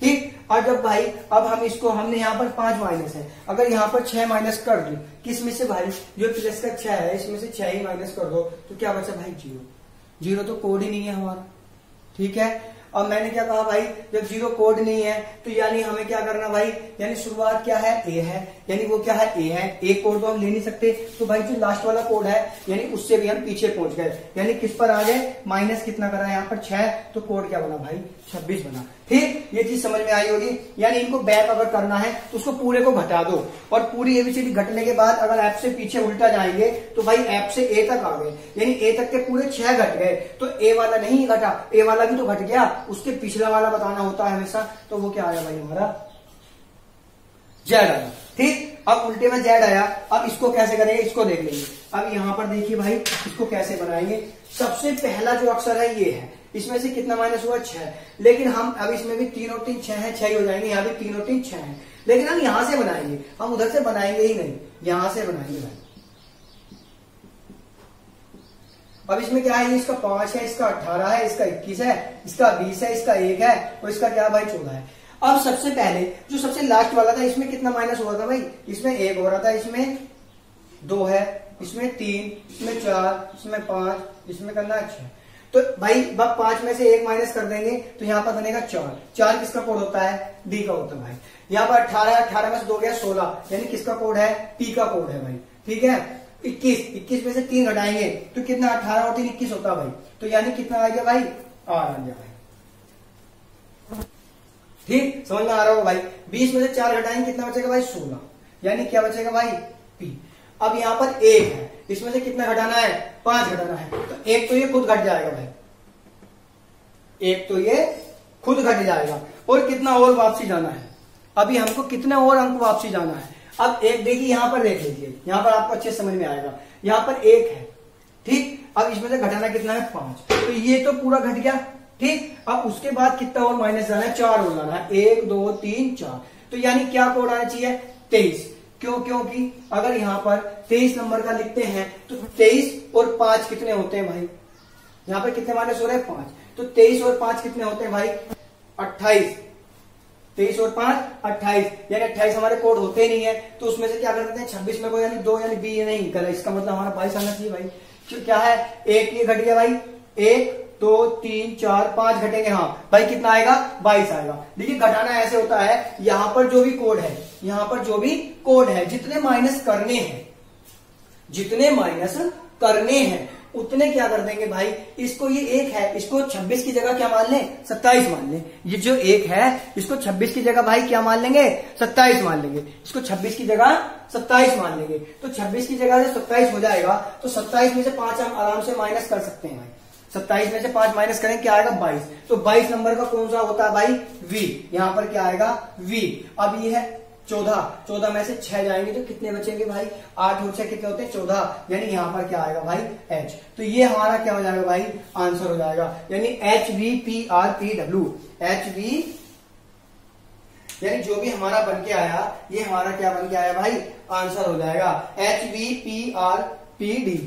ठीक, और जब भाई अब हम इसको, हमने यहाँ पर 5 माइनस है, अगर यहाँ पर 6 माइनस कर दो, किस में से भाई, जो प्लस का 6 है इसमें से 6 ही माइनस कर दो तो क्या बचा भाई, 0। 0 तो कोड ही नहीं है हमारा। ठीक है, अब मैंने क्या कहा भाई, जब 0 कोड नहीं है तो यानी हमें क्या करना भाई, यानी शुरुआत क्या है, A है, यानी वो क्या है, A है। एक कोड तो हम ले नहीं सकते, तो भाई जो लास्ट वाला कोड है यानी उससे भी हम पीछे पहुंच गए, यानी किस पर आ गए, माइनस कितना करा है यहाँ पर 6, तो कोड क्या बना भाई, 26 बना। ठीक, ये चीज समझ में आई होगी। यानी इनको बैक अगर करना है तो उसको पूरे को घटा दो, और पूरी एबीसीडी घटने के बाद अगर एफ से पीछे उल्टा जाएंगे तो भाई एफ से ए तक आ गए, यानी ए तक के पूरे 6 घट गए। तो ए वाला नहीं घटा, ए वाला भी तो घट गया, उसके पिछला वाला बताना होता है हमेशा। तो वो क्या आया भाई हमारा जेड आया। ठीक, अब उल्टे में जेड आया। अब इसको कैसे करेंगे, इसको देख लेंगे। अब यहां पर देखिए भाई, इसको कैसे बनाएंगे। सबसे पहला जो अक्षर है ये है, इसमें से कितना माइनस हुआ 6, लेकिन हम अब इसमें भी 3 और 3 6 है, 6 ही हो जाएंगे। यहाँ भी 3 और 3 6 है, लेकिन हम यहां से बनाएंगे, हम उधर से बनाएंगे ही नहीं, यहां से बनाएंगे भाई। अब इसमें क्या है, इसका 5 है, इसका 18 है, इसका 21 है, इसका 20 है, इसका 1 है, और इसका क्या भाई 14 है। अब सबसे पहले जो सबसे लास्ट वाला था, इसमें कितना माइनस हुआ था भाई, इसमें 1 हो रहा था, इसमें 2 है, इसमें 3, इसमें 4, इसमें 5, इसमें करना है 6। तो भाई अब 5 में से 1 माइनस कर देंगे तो यहाँ पर बनेगा 4। 4 किसका कोड होता है, डी का होता है भाई। यहाँ पर 18 है, 18 में से 2 गया 16, यानी किसका कोड है, पी का कोड है भाई। ठीक है, 21 में से 3 घटाएंगे तो कितना, 18 और 3 21 होता है भाई। तो यानी कितना आ गया भाई, आर आ गया भाई। ठीक, समझ में आ रहा होगा भाई। 20 में से 4 घटाएंगे कितना बचेगा भाई, 16, यानी क्या बचेगा भाई, पी। अब यहाँ पर 1 है, इसमें से कितना घटाना है, 5 घटाना है। तो 1 तो ये खुद घट जाएगा भाई, 1 तो ये खुद घट जाएगा। और कितना और वापसी जाना है, अभी हमको कितने और अंक वापसी जाना है। अब एक देखिए, यहां पर देख लीजिए, यहां पर आपको अच्छे समझ में आएगा। यहां पर 1 है, ठीक, अब इसमें से घटाना कितना है, 5, तो ये तो पूरा घट गया। ठीक, अब उसके बाद कितना और माइनस जाना है, 4 और जाना है, 1 2 3 4। तो यानी क्या कोड आना चाहिए, 23। क्यों, क्योंकि अगर यहां पर 23 नंबर का लिखते हैं तो 23 और 5 कितने होते हैं भाई, यहां पर कितने माइनस हो रहे हैं, 5। तो 23 और 5 कितने होते हैं भाई, 28। 23 और 5 28, यानी 28 हमारे कोड होते ही नहीं है। तो उसमें से क्या कर देते हैं, 26 में को यानी 2 यानी बी नहीं गलत, इसका मतलब हमारा 22 आना चाहिए भाई। क्या है, 1 ये घट गया भाई, 1 2 3 4 5 घटेंगे, हाँ भाई कितना आएगा, 22 आएगा। देखिए घटाना ऐसे होता है, यहां पर जो भी कोड है, यहां पर जो भी कोड है, जितने माइनस करने हैं, जितने माइनस करने हैं उतने क्या कर देंगे भाई, इसको ये 1 है, इसको 26 की जगह क्या मान लें, 27 मान लें। ये जो 1 है इसको 26 की जगह भाई क्या मान लेंगे, 27 मान लेंगे। इसको 26 की जगह 27 मान लेंगे, तो 26 की जगह से 27 हो जाएगा। तो 27 में से 5 हम आराम से माइनस कर सकते हैं भाई। 27 में से 5 माइनस करें क्या आएगा, 22। तो 22 नंबर का कौन सा होता है भाई, वी। यहां पर क्या आएगा, वी। अब ये है 14, 14 में से 6 जाएंगे तो कितने बचेंगे भाई, 8 और 6 कितने होते हैं, 14, यानी यहां पर क्या आएगा भाई, एच। तो ये हमारा क्या हो जाएगा भाई, आंसर हो जाएगा। यानी HVPRPW, HV यानी जो भी हमारा बन के आया, ये हमारा क्या बन के आया भाई, आंसर हो जाएगा HVPRPD,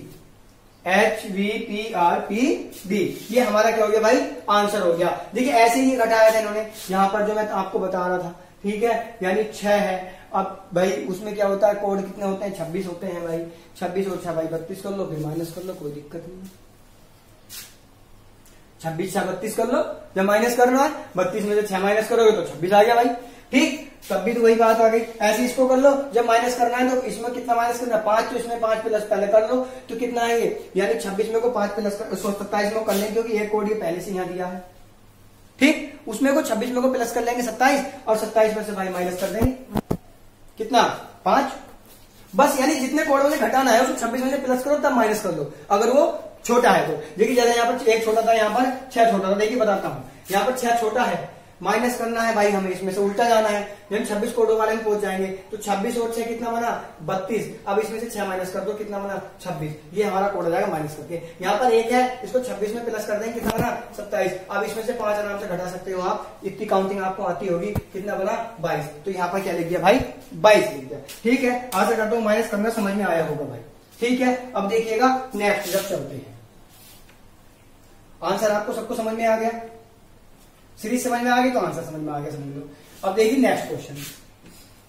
HVPRPD। ये हमारा क्या हो गया भाई, आंसर हो गया। देखिए ऐसे ही घटाया था इन्होंने, यहां पर जो मैं आपको बता रहा था। ठीक है, यानी 6 है। अब भाई उसमें क्या होता है, कोड कितने होते हैं, 26 होते हैं भाई। 26 और 6 भाई 32 कर लो, फिर माइनस कर लो, कोई दिक्कत नहीं है। 26 6 32 कर लो, जब माइनस करना है 32 में से 6 माइनस करोगे तो 26 आ गया भाई। ठीक, तब भी तो वही बात आ गई। ऐसे इसको कर लो, जब माइनस करना है तो इसमें कितना माइनस करना है, 5, तो इसमें 5 प्लस पहले कर लो तो कितना आएंगे, यानी 26 में को 5 प्लस 27 में कर लेंगे, क्योंकि एक कोड ये पहले से यहां दिया है। ठीक, उसमें को 26 में को प्लस कर लेंगे 27, और 27 में से भाई माइनस कर देंगे कितना, 5। बस यानी जितने कोड में घटाना है उसको 26 में से प्लस करो तब माइनस कर लो, अगर वो छोटा है तो। देखिए जैसे यहाँ पर 1 छोटा था, यहाँ पर 6 छोटा था। देखिए बताता हूं, यहाँ पर 6 छोटा है, माइनस करना है भाई, हमें इसमें से उल्टा जाना है। जब 26 कोडों वाले में पहुंच जाएंगे तो 26 और 6 कितना बना, 32। अब इसमें से 6 माइनस कर दो, कितना बना, 26। ये हमारा कोड हो जाएगा माइनस करके। यहाँ पर 1 है, इसको 26 में प्लस कर देंगे, कितना बना, 27। अब इसमें से 5 आराम से घटा सकते हो आप, इतनी काउंटिंग आपको आती होगी। कितना बना, 22। तो यहाँ पर क्या लिख दिया भाई, 22 लिख दिया। ठीक है, आशा करता हूँ माइनस करना समझ में आया होगा भाई। ठीक है, अब देखिएगा नेक्स्ट जब चलते हैं। आंसर आपको सबको समझ में आ गया, सीरीज समझ में आ गई तो आंसर समझ में आ गया, समझ लो। अब देखिए नेक्स्ट क्वेश्चन।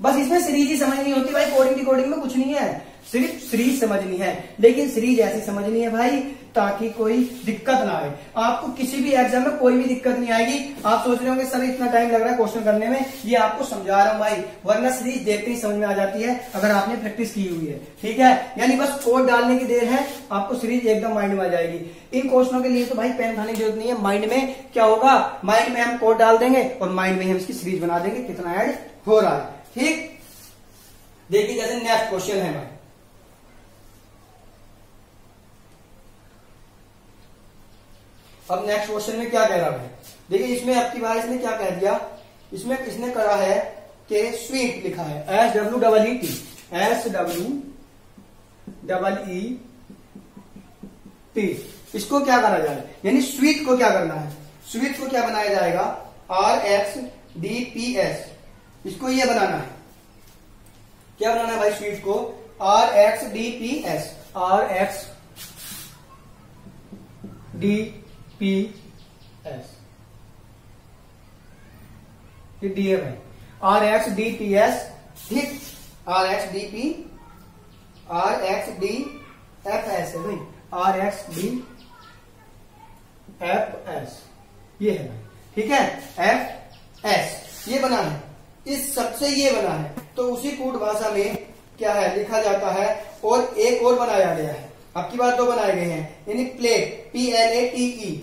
बस इसमें सीरीज ही समझ नहीं होती भाई, कोडिंग डिकोडिंग में कुछ नहीं है। सिर्फ सीरीज समझनी है, लेकिन सीरीज ऐसी समझनी है भाई ताकि कोई दिक्कत ना आए। आपको किसी भी एग्जाम में कोई भी दिक्कत नहीं आएगी। आप सोच रहे होंगे सर इतना टाइम लग रहा है क्वेश्चन करने में, ये आपको समझा रहा हूं भाई, वरना सीरीज देखते ही समझ में आ जाती है अगर आपने प्रैक्टिस की हुई है। ठीक है, यानी बस कोड डालने की देर है, आपको सीरीज एकदम माइंड में आ जाएगी। इन क्वेश्चनों के लिए तो भाई पेन उठाने की जरूरत नहीं है। माइंड में क्या होगा, माइंड में हम कोड डाल देंगे और माइंड में हम इसकी सीरीज बना देंगे कितना ऐड हो रहा है। ठीक, देखिए जैसे नेक्स्ट क्वेश्चन है भाई, अब नेक्स्ट क्वेश्चन में क्या कह रहा है, देखिए इसमें आपकी बार इसने क्या कह दिया, इसमें किसने करा है कि स्वीट लिखा है SWEET, SWEET। इसको क्या करा जाए, यानी स्वीट को क्या करना है, स्वीट को क्या बनाया जाएगा RxDPS, इसको ये बनाना है। क्या बनाना है भाई स्वीट को RxDPS, ये डी है भाई RxDPS। ठीक, RxDFS है भाई, RxDFS ये है भाई। ठीक है, FS ये बना है, इस सबसे ये बना है, तो उसी कूट भाषा में क्या है लिखा जाता है। और एक और बनाया गया है, आपकी बात दो बनाए गए हैं, यानी प्लेट PLATE,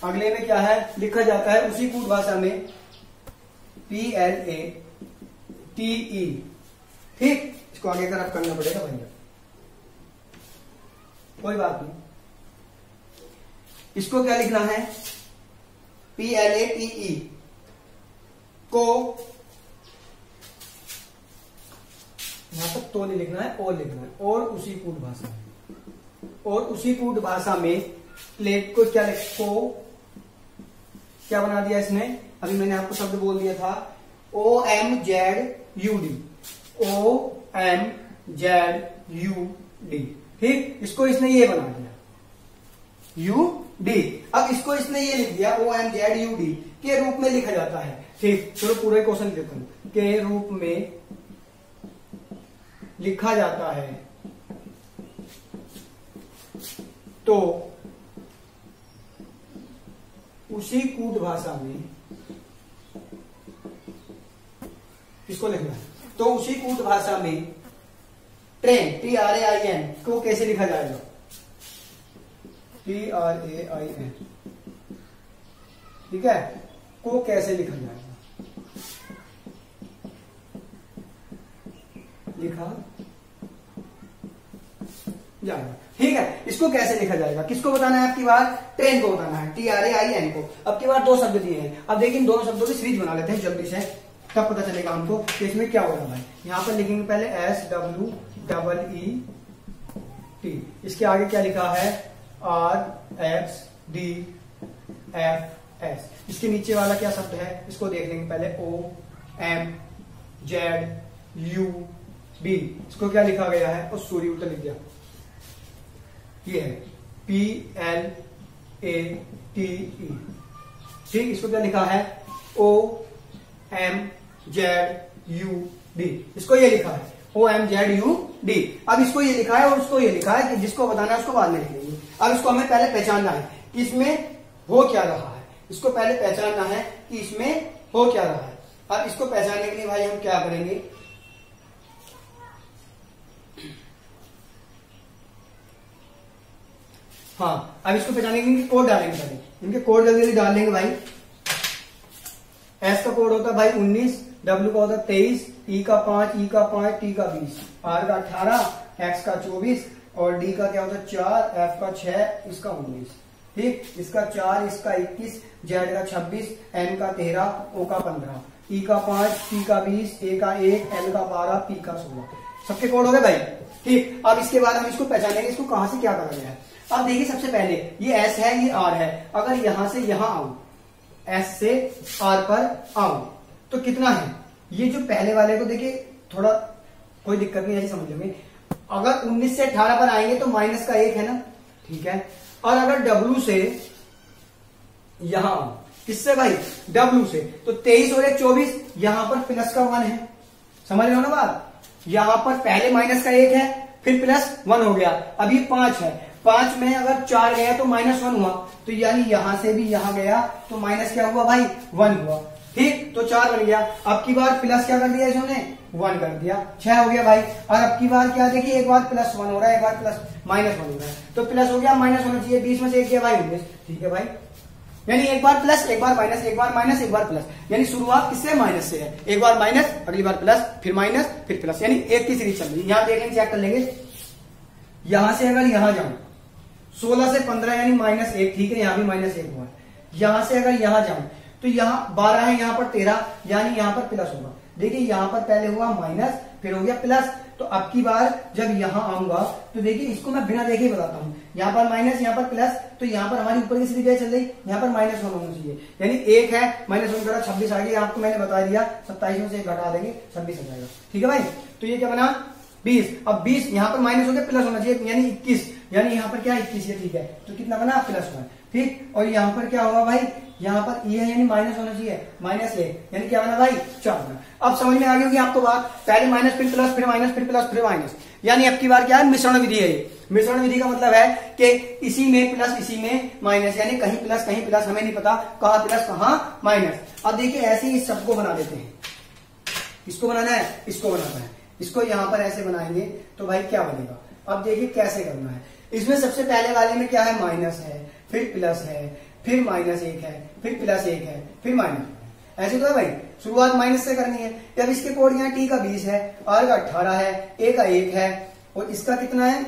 अगले में क्या है लिखा जाता है उसी कूट भाषा में PLATE। ठीक, इसको आगे तरफ करना पड़ेगा भैया, कोई बात नहीं। इसको क्या लिखना है PLATE को, यहां तक तो नहीं लिखना है, और लिखना है, और उसी कूट भाषा में, और उसी कूट भाषा में प्लेट को क्या को क्या बना दिया इसने, अभी मैंने आपको शब्द बोल दिया था OMZUD, OMZUD। ठीक, इसको इसने ये बना दिया UD। अब इसको इसने ये लिख दिया OMZUD के रूप में लिखा जाता है। ठीक, चलो पूरे क्वेश्चन लिखता हूं, के रूप में लिखा जाता है, तो उसी कूट भाषा में इसको लिखना है, तो उसी कूट भाषा में ट्रेन TRAIN को कैसे लिखा जाएगा, TRAIN। ठीक है, को कैसे लिखा जाएगा, लिखा जाएगा। ठीक है, इसको कैसे लिखा जाएगा, किसको बताना है आपकी बात, ट्रेन को बताना है, TRAIN को। अब की बार दो शब्द दिए हैं, अब देखिए दोनों शब्दों की सीरीज बना लेते हैं जल्दी से, तब पता चलेगा हमको कि इसमें क्या हो रहा है। यहां पर लिखेंगे पहले SWEET, इसके आगे क्या लिखा है RxDFS, इसके नीचे वाला क्या शब्द है इसको देख लेंगे पहले OMZUD, इसको क्या लिखा गया है, और सूर्य उत्तर लिख दिया, ये है PLATE। ठीक, इसको क्या लिखा है OMZUD, इसको ये लिखा है OMZUD। अब इसको ये लिखा है और उसको ये लिखा है कि जिसको बताना है उसको बाद में लिखेंगे। अब इसको हमें पहले पहचानना है कि इसमें हो क्या रहा है, इसको पहले पहचानना है कि इसमें हो क्या रहा है। अब इसको पहचानने के लिए भाई हम क्या करेंगे, हाँ अब इसको पहचानने के लिए कोड डालेंगे, पहले इनके कोड जल्दी डाल लेंगे भाई। एस का कोड होता है भाई 19, डब्ल्यू का होता है 23, ई का 5, ई का 5, टी का 20, आर का 18, एक्स का 24 और डी का क्या होता है 4, एफ का 6, इसका 19। ठीक, इसका 4, इसका 21, जेड का 26, एन का 13, ओ का 15, ई का 5, टी का 20, ए का 1, एल का 12, पी का 16। सबके कोड हो गए भाई। ठीक, अब इसके बाद हम इसको पहचानेंगे इसको कहां से क्या करा गया है। अब देखिए सबसे पहले ये एस है, ये आर है, अगर यहां से यहां आऊं, एस से आर पर आऊं तो कितना है, ये जो पहले वाले को देखिए थोड़ा कोई दिक्कत नहीं ऐसे समझ लेंगे। अगर 19 से 18 पर आएंगे तो माइनस का 1 है ना, ठीक है। और अगर डब्ल्यू से यहां आऊं, किससे भाई, डब्ल्यू से, तो 23 और 1 24, यहां पर प्लस का 1 है, समझ रहे हो ना बात। यहाँ पर पहले माइनस का 1 है, फिर प्लस 1 हो गया, अब ये 5 है, 5 में अगर 4 गया तो -1 हुआ, तो यानी यहां से भी यहां गया तो माइनस क्या हुआ भाई 1 हुआ, ठीक, तो 4 बन गया। अब की बार प्लस क्या कर दिया इसने 1 कर दिया, 6 हो गया भाई। और अब की बार क्या देखिए, एक बार +1 हो रहा है, एक बार प्लस -1 हो रहा है, तो प्लस हो गया माइनस होना चाहिए, 20 में से 1 गया भाई 19, ठीक है भाई। यानी एक बार प्लस, एक बार माइनस, एक बार माइनस, एक बार प्लस, यानी शुरुआत किससे माइनस से है, एक बार माइनस, अगली बार प्लस, फिर माइनस, फिर प्लस, यानी एक की सीरीज चल रही है। यहां देख लेंगे, चेक कर लेंगे, यहां से अगर यहां जाऊं 16 से 15 यानी -1, ठीक है, यहां भी -1 हुआ। यहां से अगर यहां जाऊं तो यहाँ 12 है, यहाँ पर 13, यानी यहाँ पर प्लस होगा। देखिए यहाँ पर पहले हुआ माइनस, फिर हो गया प्लस, तो अब की बार जब यहाँ आऊंगा तो देखिए इसको मैं बिना देखे बताता हूँ, यहाँ पर माइनस, यहाँ पर प्लस, तो यहाँ पर हमारी ऊपर की सीरीज क्या चल रही, यहाँ पर -1 होना चाहिए, यानी 1 है, -1 करा 26 आ गया, आपको मैंने बता दिया, 27 में से 1 घटा देंगे 26 आ जाएगा, ठीक है भाई। तो ये क्या बना 20, अब 20 यहाँ पर माइनस हो गया, प्लस होना चाहिए, यानी 21, यानी यहाँ पर क्या 21 है, ठीक है, तो कितना बना +1, ठीक। और यहाँ पर क्या होगा भाई, यहाँ पर ये है यानी माइनस होना चाहिए, -1, यानी क्या बना भाई 4 बना। अब समझ में आ गई होगी आपको बात, पहले माइनस, फिर प्लस, फिर माइनस, फिर प्लस, फिर माइनस, यानी अब की बार क्या है, मिश्रण विधि है ये। मिश्रण विधि का मतलब है कि इसी में प्लस, इसी में माइनस, यानी कहीं प्लस, हमें नहीं पता कहाँ प्लस कहाँ माइनस। अब देखिए ऐसे ही सबको बना देते हैं, इसको बनाना है, इसको बनाना है, इसको यहां पर ऐसे बनाएंगे तो भाई क्या बनेगा। अब देखिए कैसे करना है, इसमें सबसे पहले वाले में क्या है, माइनस है, फिर प्लस है, फिर -1 है, फिर +1 है, फिर माइनस, ऐसे तो है भाई, शुरुआत माइनस से करनी है। अब इसके कोड यहाँ t का 20 है, r का 18 है, a का 1 है, और इसका कितना है,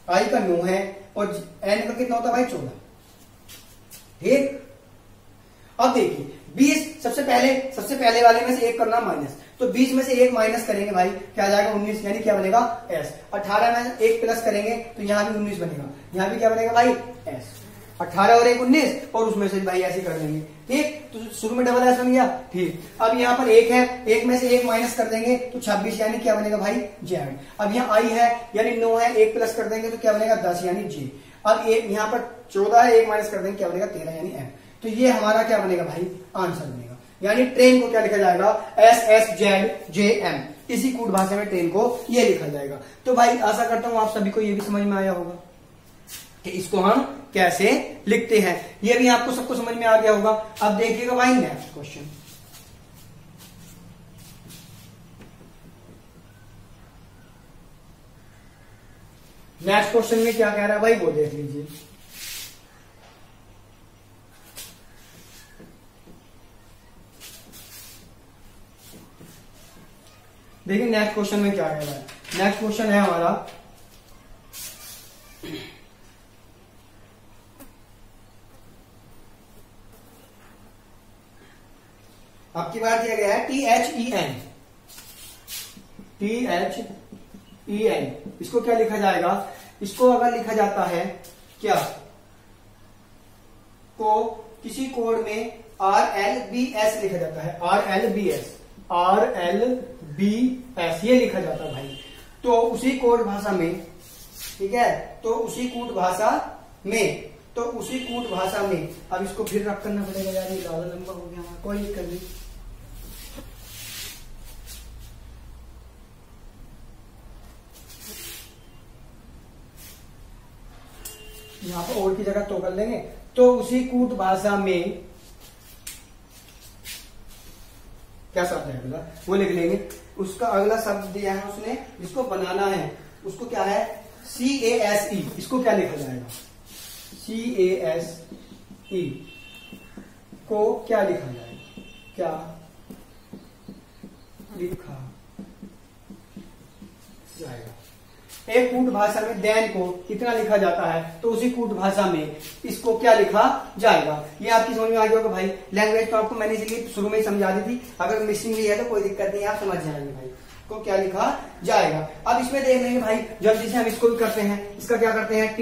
i का 9 है, और n का कितना होता है भाई 14, ठीक। अब देखिए 20 सबसे पहले वाले में से 1 करना माइनस, तो 20 में से 1 माइनस करेंगे भाई, क्या आ जाएगा 19, यानी क्या बनेगा s। 18 में 1 प्लस करेंगे तो यहाँ भी 19 बनेगा, यहाँ भी क्या बनेगा भाई s। 18 और 1 19, और उसमें से भाई ऐसे कर देंगे, ठीक, तो शुरू में डबल s बन गया, ठीक। अब यहाँ पर 1 है, 1 में से 1 माइनस कर देंगे तो 26, यानी क्या बनेगा भाई z। अब यहाँ i है यानी 9 है, 1 प्लस कर देंगे तो क्या बनेगा 10, यानी j। अब एक यहाँ पर 14 है, 1 माइनस कर देंगे क्या बनेगा 13, यानी m। तो ये हमारा क्या बनेगा भाई आंसर बनेगा, यानी ट्रेन को क्या लिखा जाएगा SSZJM, इसी कूट भाषा में ट्रेन को ये लिखा जाएगा। तो भाई आशा करता हूं आप सभी को ये भी समझ में आया होगा कि इसको हम कैसे लिखते हैं, ये भी आपको सबको समझ में आ गया होगा। अब देखिएगा भाई नेक्स्ट क्वेश्चन, नेक्स्ट क्वेश्चन में क्या कह रहा है भाई वो देख लीजिए। देखिए नेक्स्ट क्वेश्चन में क्या कह रहा है, नेक्स्ट क्वेश्चन है हमारा आपकी बात दिया गया है THEN, इसको क्या लिखा जाएगा, इसको अगर लिखा जाता है क्या को किसी कोड में RLBS लिखा जाता है, RLBS ये लिखा जाता है भाई, तो उसी कोड भाषा में, ठीक है, तो उसी कूट भाषा में अब इसको फिर रख करना पड़ेगा यार, ये ज्यादा लंबा हो गया हमारा, कोई दिक्कत नहीं। यहाँ पर और की जगह तो कर लेंगे, तो उसी कूट भाषा में क्या शब्द है अगला वो लिख लेंगे, उसका अगला शब्द दिया है उसने, इसको बनाना है, उसको क्या है CASE, इसको क्या लिखा जाएगा CASE को क्या लिखा जाएगा, क्या लिखा जाएगा। एक कूट भाषा में देन को कितना लिखा जाता है, तो उसी कूट भाषा में इसको क्या लिखा जाएगा। ये आपकी समझ में आ गया होगा भाई। लैंग्वेज तो आपको मैंने इसलिए शुरू में ही समझा दी थी, अगर मिसिंग भी है तो कोई दिक्कत नहीं, आप समझ जाएंगे भाई को क्या लिखा जाएगा। अब इसमें देख लेंगे भाई, जल्दी से हम इसको भी करते हैं, इसका क्या करते हैं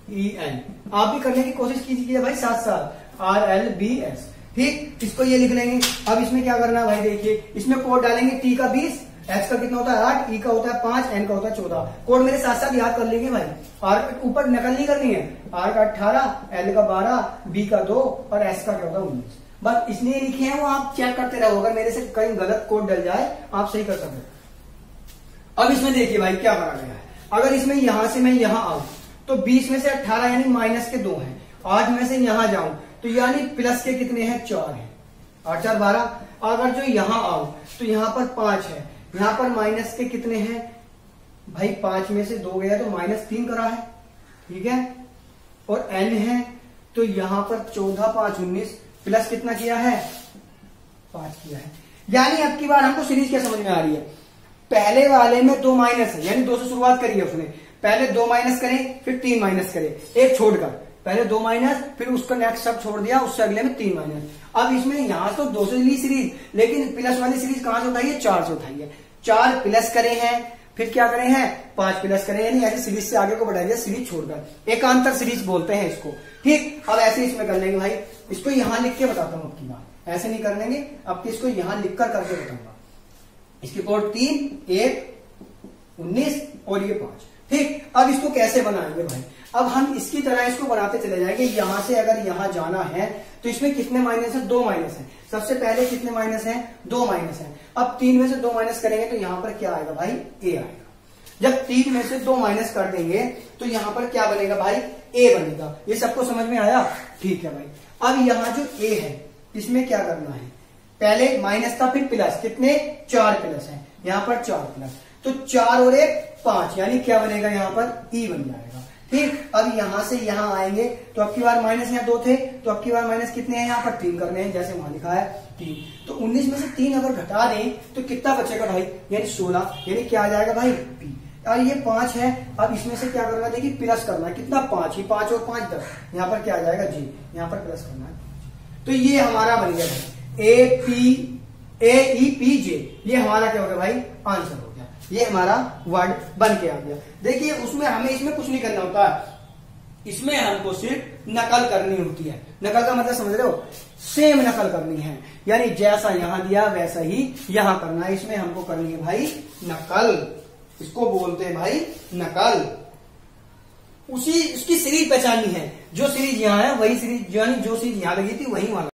THEN, आप भी करने की कोशिश कीजिए भाई साथ साथ, RLBS, ठीक, इसको ये लिख लेंगे। अब इसमें क्या करना है भाई, देखिए इसमें कोड डालेंगे, T का 20, H का कितना होता है 8, E का होता है 5, N का होता है 14। कोड मेरे साथ साथ याद कर लेंगे भाई, R ऊपर नकल नहीं करनी है, R का 18, L का 12, B का 2 और S का क्या होता है 19, बस इसलिए लिखे हैं, वो आप चेक करते रहो, अगर मेरे से कहीं गलत कोड डल जाए आप सही कर सकते। अब इसमें देखिए भाई क्या करा गया है, अगर इसमें यहां से मैं यहां आऊं तो 20 में से 18 यानी माइनस के 2 हैं, 8 में से यहां जाऊं तो यानी प्लस के कितने हैं, 4 हैं, 8 4 12। अगर जो यहां आऊं तो यहां पर 5 है, यहां पर माइनस के कितने हैं भाई, 5 में से 2 गया तो -3 करा है, ठीक है, और n है तो यहां पर 14 5 19 प्लस कितना किया है, 5 किया है। यानी अब की बार हमको सीरीज क्या समझ में आ रही है, पहले वाले में 2 माइनस है, यानी 2 से शुरुआत करी है उसने, पहले 2 माइनस करें फिर 3 माइनस करें, एक छोड़कर, पहले 2 माइनस फिर उसका नेक्स्ट सब छोड़ दिया, उससे अगले में 3 माइनस। अब इसमें यहां तो 2 से ली सीरीज, लेकिन प्लस वाली सीरीज कहां से उठाई है, 4 से उठाई है, 4 प्लस करे हैं फिर क्या करे हैं, 5 प्लस करे, यानी ऐसी सीरीज से आगे को बढ़ा दिया, सीरीज छोड़कर एकांतर सीरीज बोलते हैं इसको, ठीक। अब ऐसे इसमें कर लेंगे भाई, इसको यहां लिख के बताता हूं आपकी बात, ऐसे नहीं कर लेंगे, अब इसको यहां लिखकर करके बताऊंगा। इसकी कोड 3 1 19 और ये 5, ठीक। अब इसको कैसे बनाएंगे भाई, अब हम इसकी तरह इसको बनाते चले जाएंगे। यहां से अगर यहां जाना है तो इसमें कितने माइनस है, 2 माइनस है, सबसे पहले कितने माइनस है, 2 माइनस है। अब 3 में से 2 माइनस करेंगे तो यहां पर क्या आएगा भाई, ए आएगा। जब 3 में से 2 माइनस कर देंगे तो यहां पर क्या बनेगा भाई, ए बनेगा। ये सबको समझ में आया, ठीक है भाई। अब यहां जो ए है इसमें क्या करना है, पहले माइनस था फिर प्लस, कितने 4 प्लस है, यहां पर 4 प्लस, तो 4 और 1 5, यानी क्या बनेगा यहाँ पर, ई बन जाएगा, ठीक। अब यहां से यहां आएंगे तो अब की बार माइनस यहाँ 2 थे, तो अब की बार माइनस कितने हैं, यहाँ पर 3 करने हैं, जैसे वहां लिखा है 3। तो 19 में से 3 अगर घटा दें तो कितना बचेगा भाई, यानी 16, यानी क्या आ जाएगा भाई, पी। और ये 5 है, अब इसमें से क्या करना है, देखिए प्लस करना है, कितना 5 ही, 5 और 5 10, यहाँ पर क्या आ जाएगा जी, यहाँ पर प्लस करना है। तो ये हमारा बन गया भाई AEPJ, ये हमारा क्या हो गया भाई, आंसर हो गया, ये हमारा वर्ड बन के आ गया। देखिए उसमें हमें इसमें कुछ नहीं करना होता, इसमें हमको सिर्फ नकल करनी होती है। नकल का मतलब समझ रहे हो, सेम नकल करनी है, यानी जैसा यहां दिया वैसा ही यहां करना है, इसमें हमको करनी है भाई नकल, इसको बोलते हैं भाई नकल। उसकी सीरीज पहचाननी है, जो सीरीज यहां है वही सीरीज, यानी जो सीरीज यहां लगी थी वही वहां